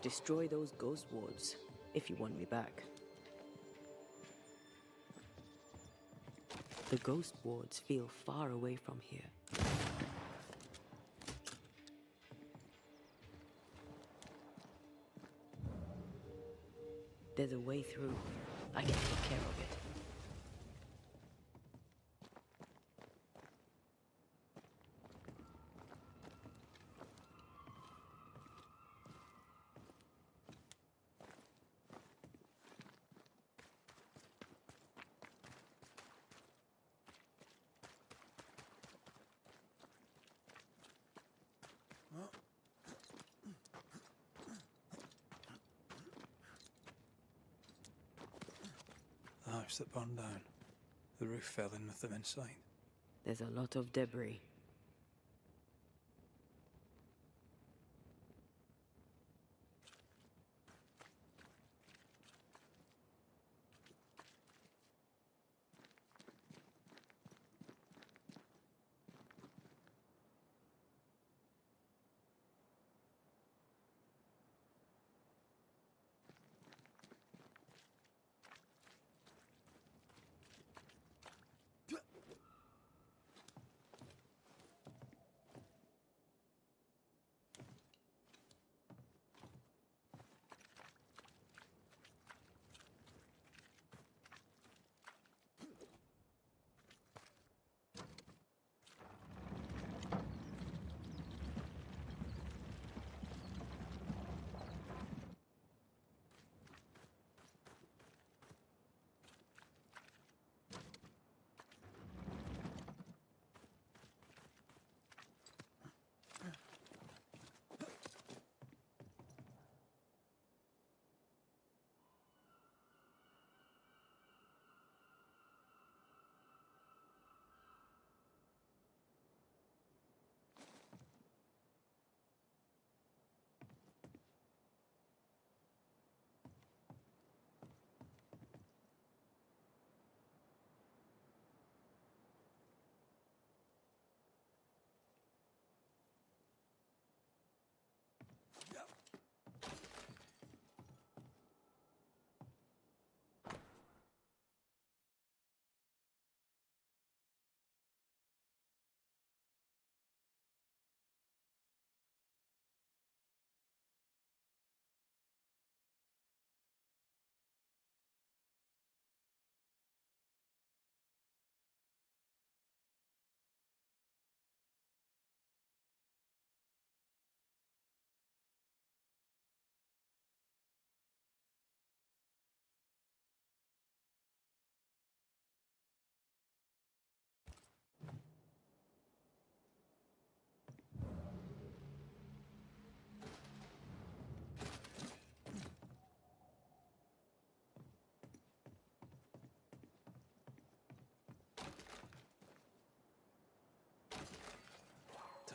Destroy those ghost wards if you want me back. The ghost wards feel far away from here. There's a way through. I can take care of it. The house that burned down. The roof fell in with them inside. There's a lot of debris.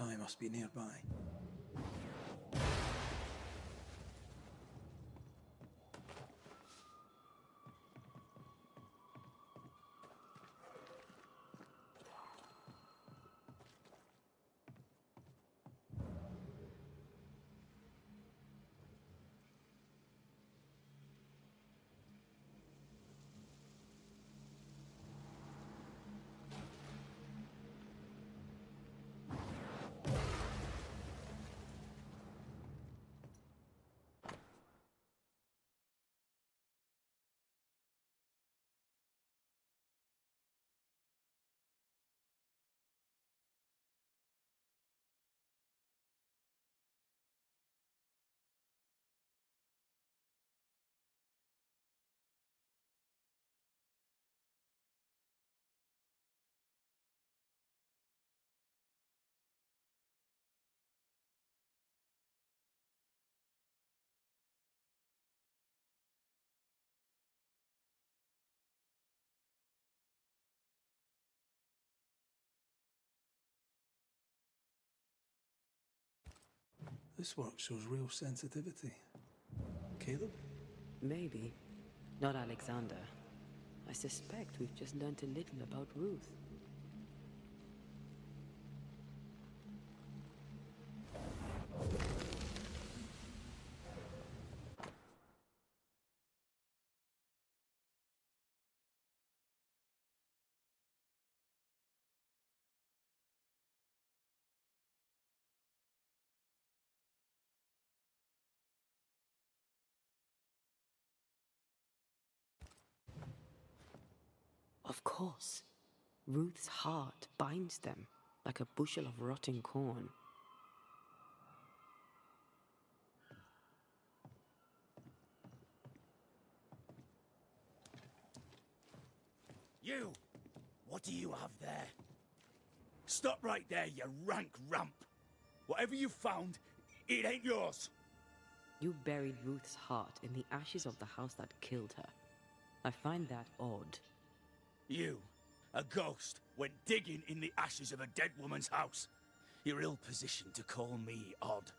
I must be nearby. This work shows real sensitivity. Caleb? Maybe. Not Alexander. I suspect we've just learnt a little about Ruth. Of course. Ruth's heart binds them like a bushel of rotting corn. You! What do you have there? Stop right there, you rank rump! Whatever you found, it ain't yours! You buried Ruth's heart in the ashes of the house that killed her. I find that odd. You, a ghost, went digging in the ashes of a dead woman's house. You're ill-positioned to call me odd.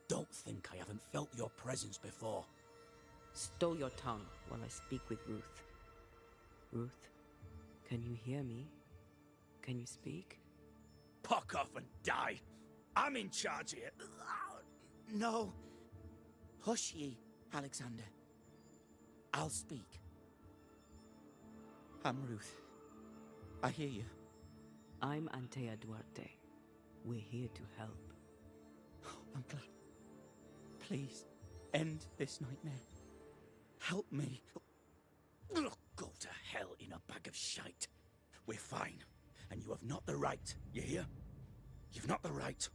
Don't think I haven't felt your presence before. Stow your tongue while I speak with Ruth. Ruth, can you hear me? Can you speak? Pock off and die! I'm in charge here. No. Hush ye, Alexander. I'll speak. I'm Ruth. I hear you. I'm Antea Duarte. We're here to help. I'm glad. Please, end this nightmare. Help me. Go to hell in a bag of shite. We're fine, and you have not the right, you hear? You've not the right.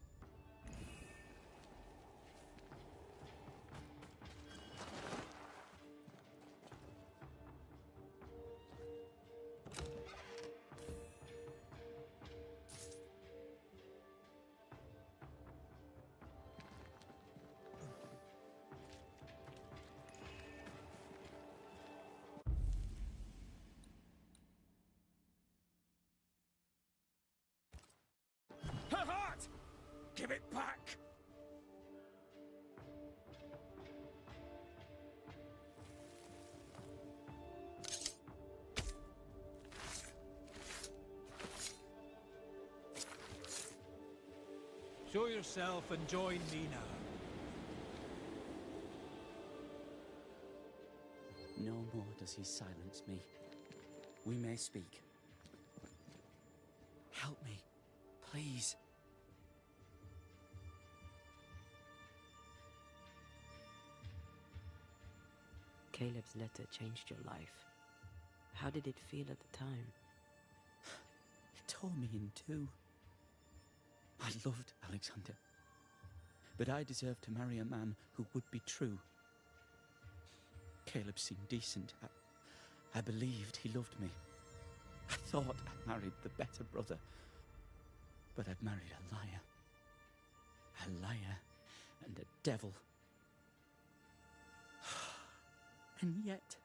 Her heart! Give it back! Show yourself and join me now. No more does he silence me. We may speak. Help me, please. Caleb's letter changed your life. How did it feel at the time? It tore me in two. I loved Alexander, but I deserved to marry a man who would be true. Caleb seemed decent. I believed he loved me. I thought I married the better brother, but I'd married a liar. A liar and a devil. And yet,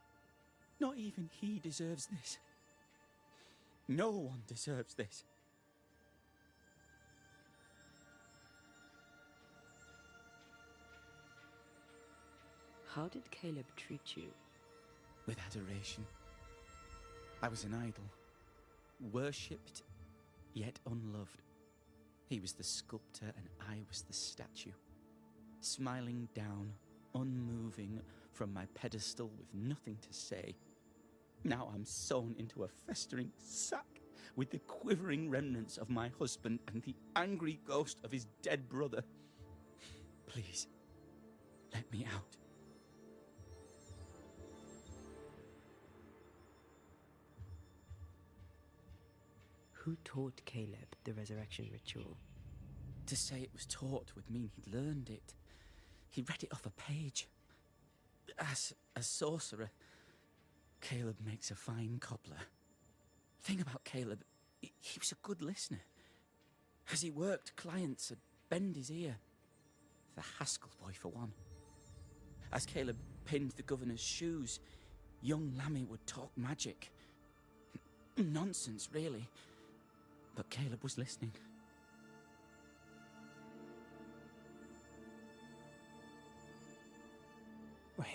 not even he deserves this. No one deserves this. How did Caleb treat you? With adoration. I was an idol, worshipped yet unloved. He was the sculptor and I was the statue, smiling down, unmoving from my pedestal with nothing to say. Now I'm sewn into a festering sack with the quivering remnants of my husband and the angry ghost of his dead brother. Please, let me out. Who taught Caleb the resurrection ritual? To say it was taught would mean he'd learned it. He read it off a page. As a sorcerer, Caleb makes a fine cobbler. Thing about Caleb, he was a good listener. As he worked, clients would bend his ear. The Haskell boy, for one. As Caleb pinned the governor's shoes, young Lammy would talk magic. Nonsense, really. But Caleb was listening. Wait,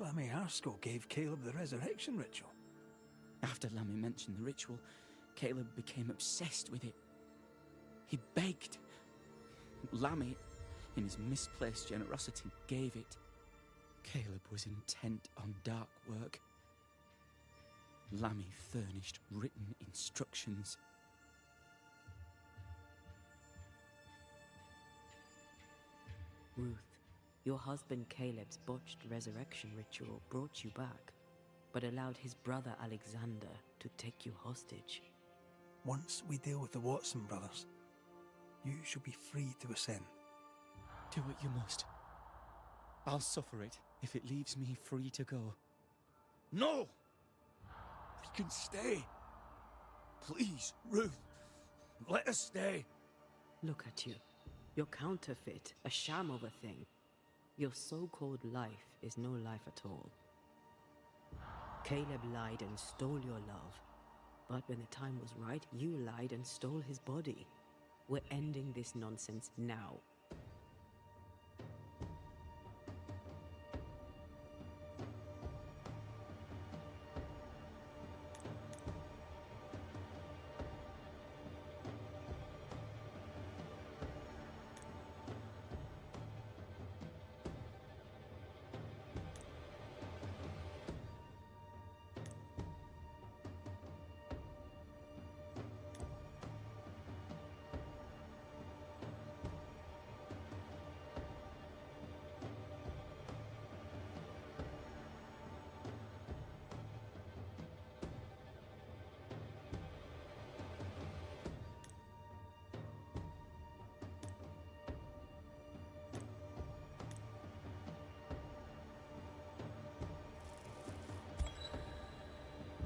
Lammy Haskell gave Caleb the resurrection ritual? After Lammy mentioned the ritual, Caleb became obsessed with it. He begged. Lammy, in his misplaced generosity, gave it. Caleb was intent on dark work. Lammy furnished written instructions. Ruth, your husband Caleb's botched resurrection ritual brought you back, but allowed his brother Alexander to take you hostage. Once we deal with the Watson brothers, you shall be free to ascend. Do what you must. I'll suffer it if it leaves me free to go. No! We can stay. Please, Ruth, let us stay. Look at you. You're counterfeit, a sham of a thing. Your so-called life is no life at all. Caleb lied and stole your love. But when the time was right, you lied and stole his body. We're ending this nonsense now.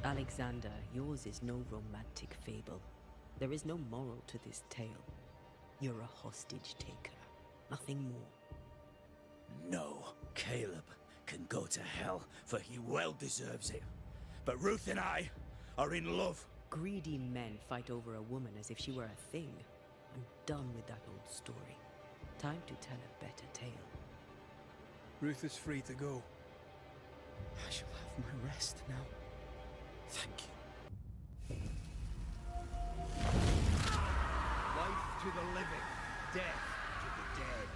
Alexander, yours is no romantic fable. There is no moral to this tale. You're a hostage taker, nothing more. No, Caleb can go to hell, for he well deserves it. But Ruth and I are in love. Greedy men fight over a woman as if she were a thing. I'm done with that old story. Time to tell a better tale. Ruth is free to go. I shall have my rest now. Thank you. Life to the living, death to the dead.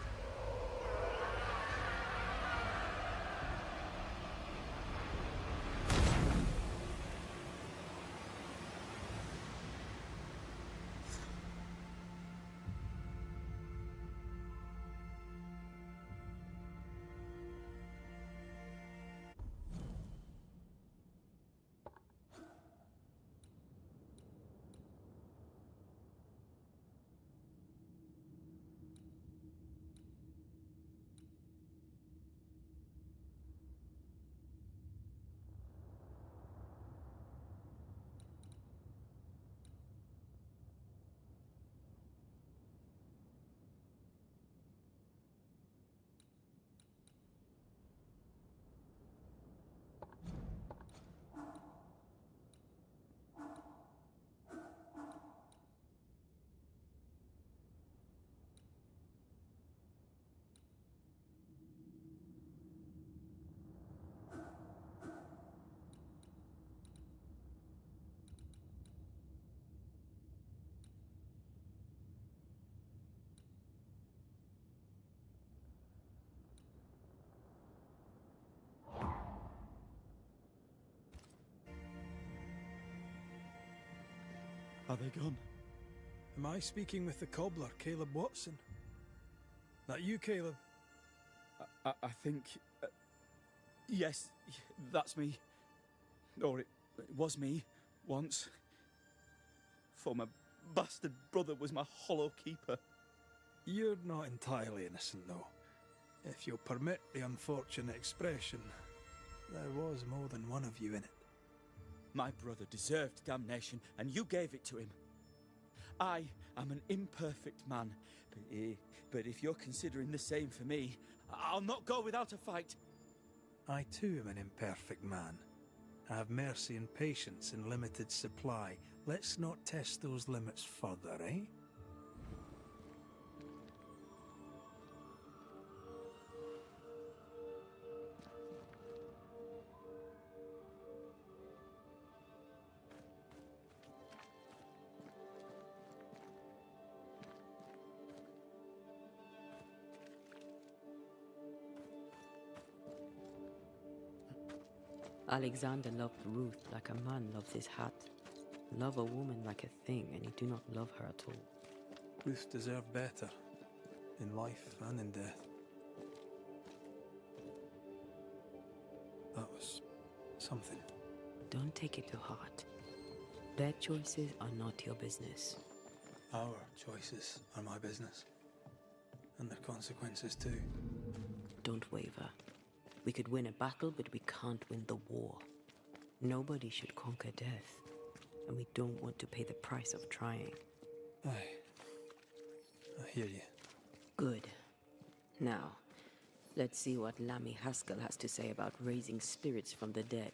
Are they gone? Am I speaking with the cobbler, Caleb Watson? That you, Caleb? I think... yes, that's me. Or it was me, once. For my bastard brother was my hollow keeper. You're not entirely innocent, though. If you'll permit the unfortunate expression, there was more than one of you in it. My brother deserved damnation, and you gave it to him. I am an imperfect man, but if you're considering the same for me, I'll not go without a fight. I too am an imperfect man. I have mercy and patience in limited supply. Let's not test those limits further, eh? Alexander loved Ruth like a man loves his hat. Love a woman like a thing, and you do not love her at all. Ruth deserved better, in life and in death. That was something. Don't take it to heart. Their choices are not your business. Our choices are my business. And their consequences too. Don't waver. We could win a battle, but we can't win the war. Nobody should conquer death, and we don't want to pay the price of trying. Aye. I hear you. Good. Now, let's see what Lammy Haskell has to say about raising spirits from the dead.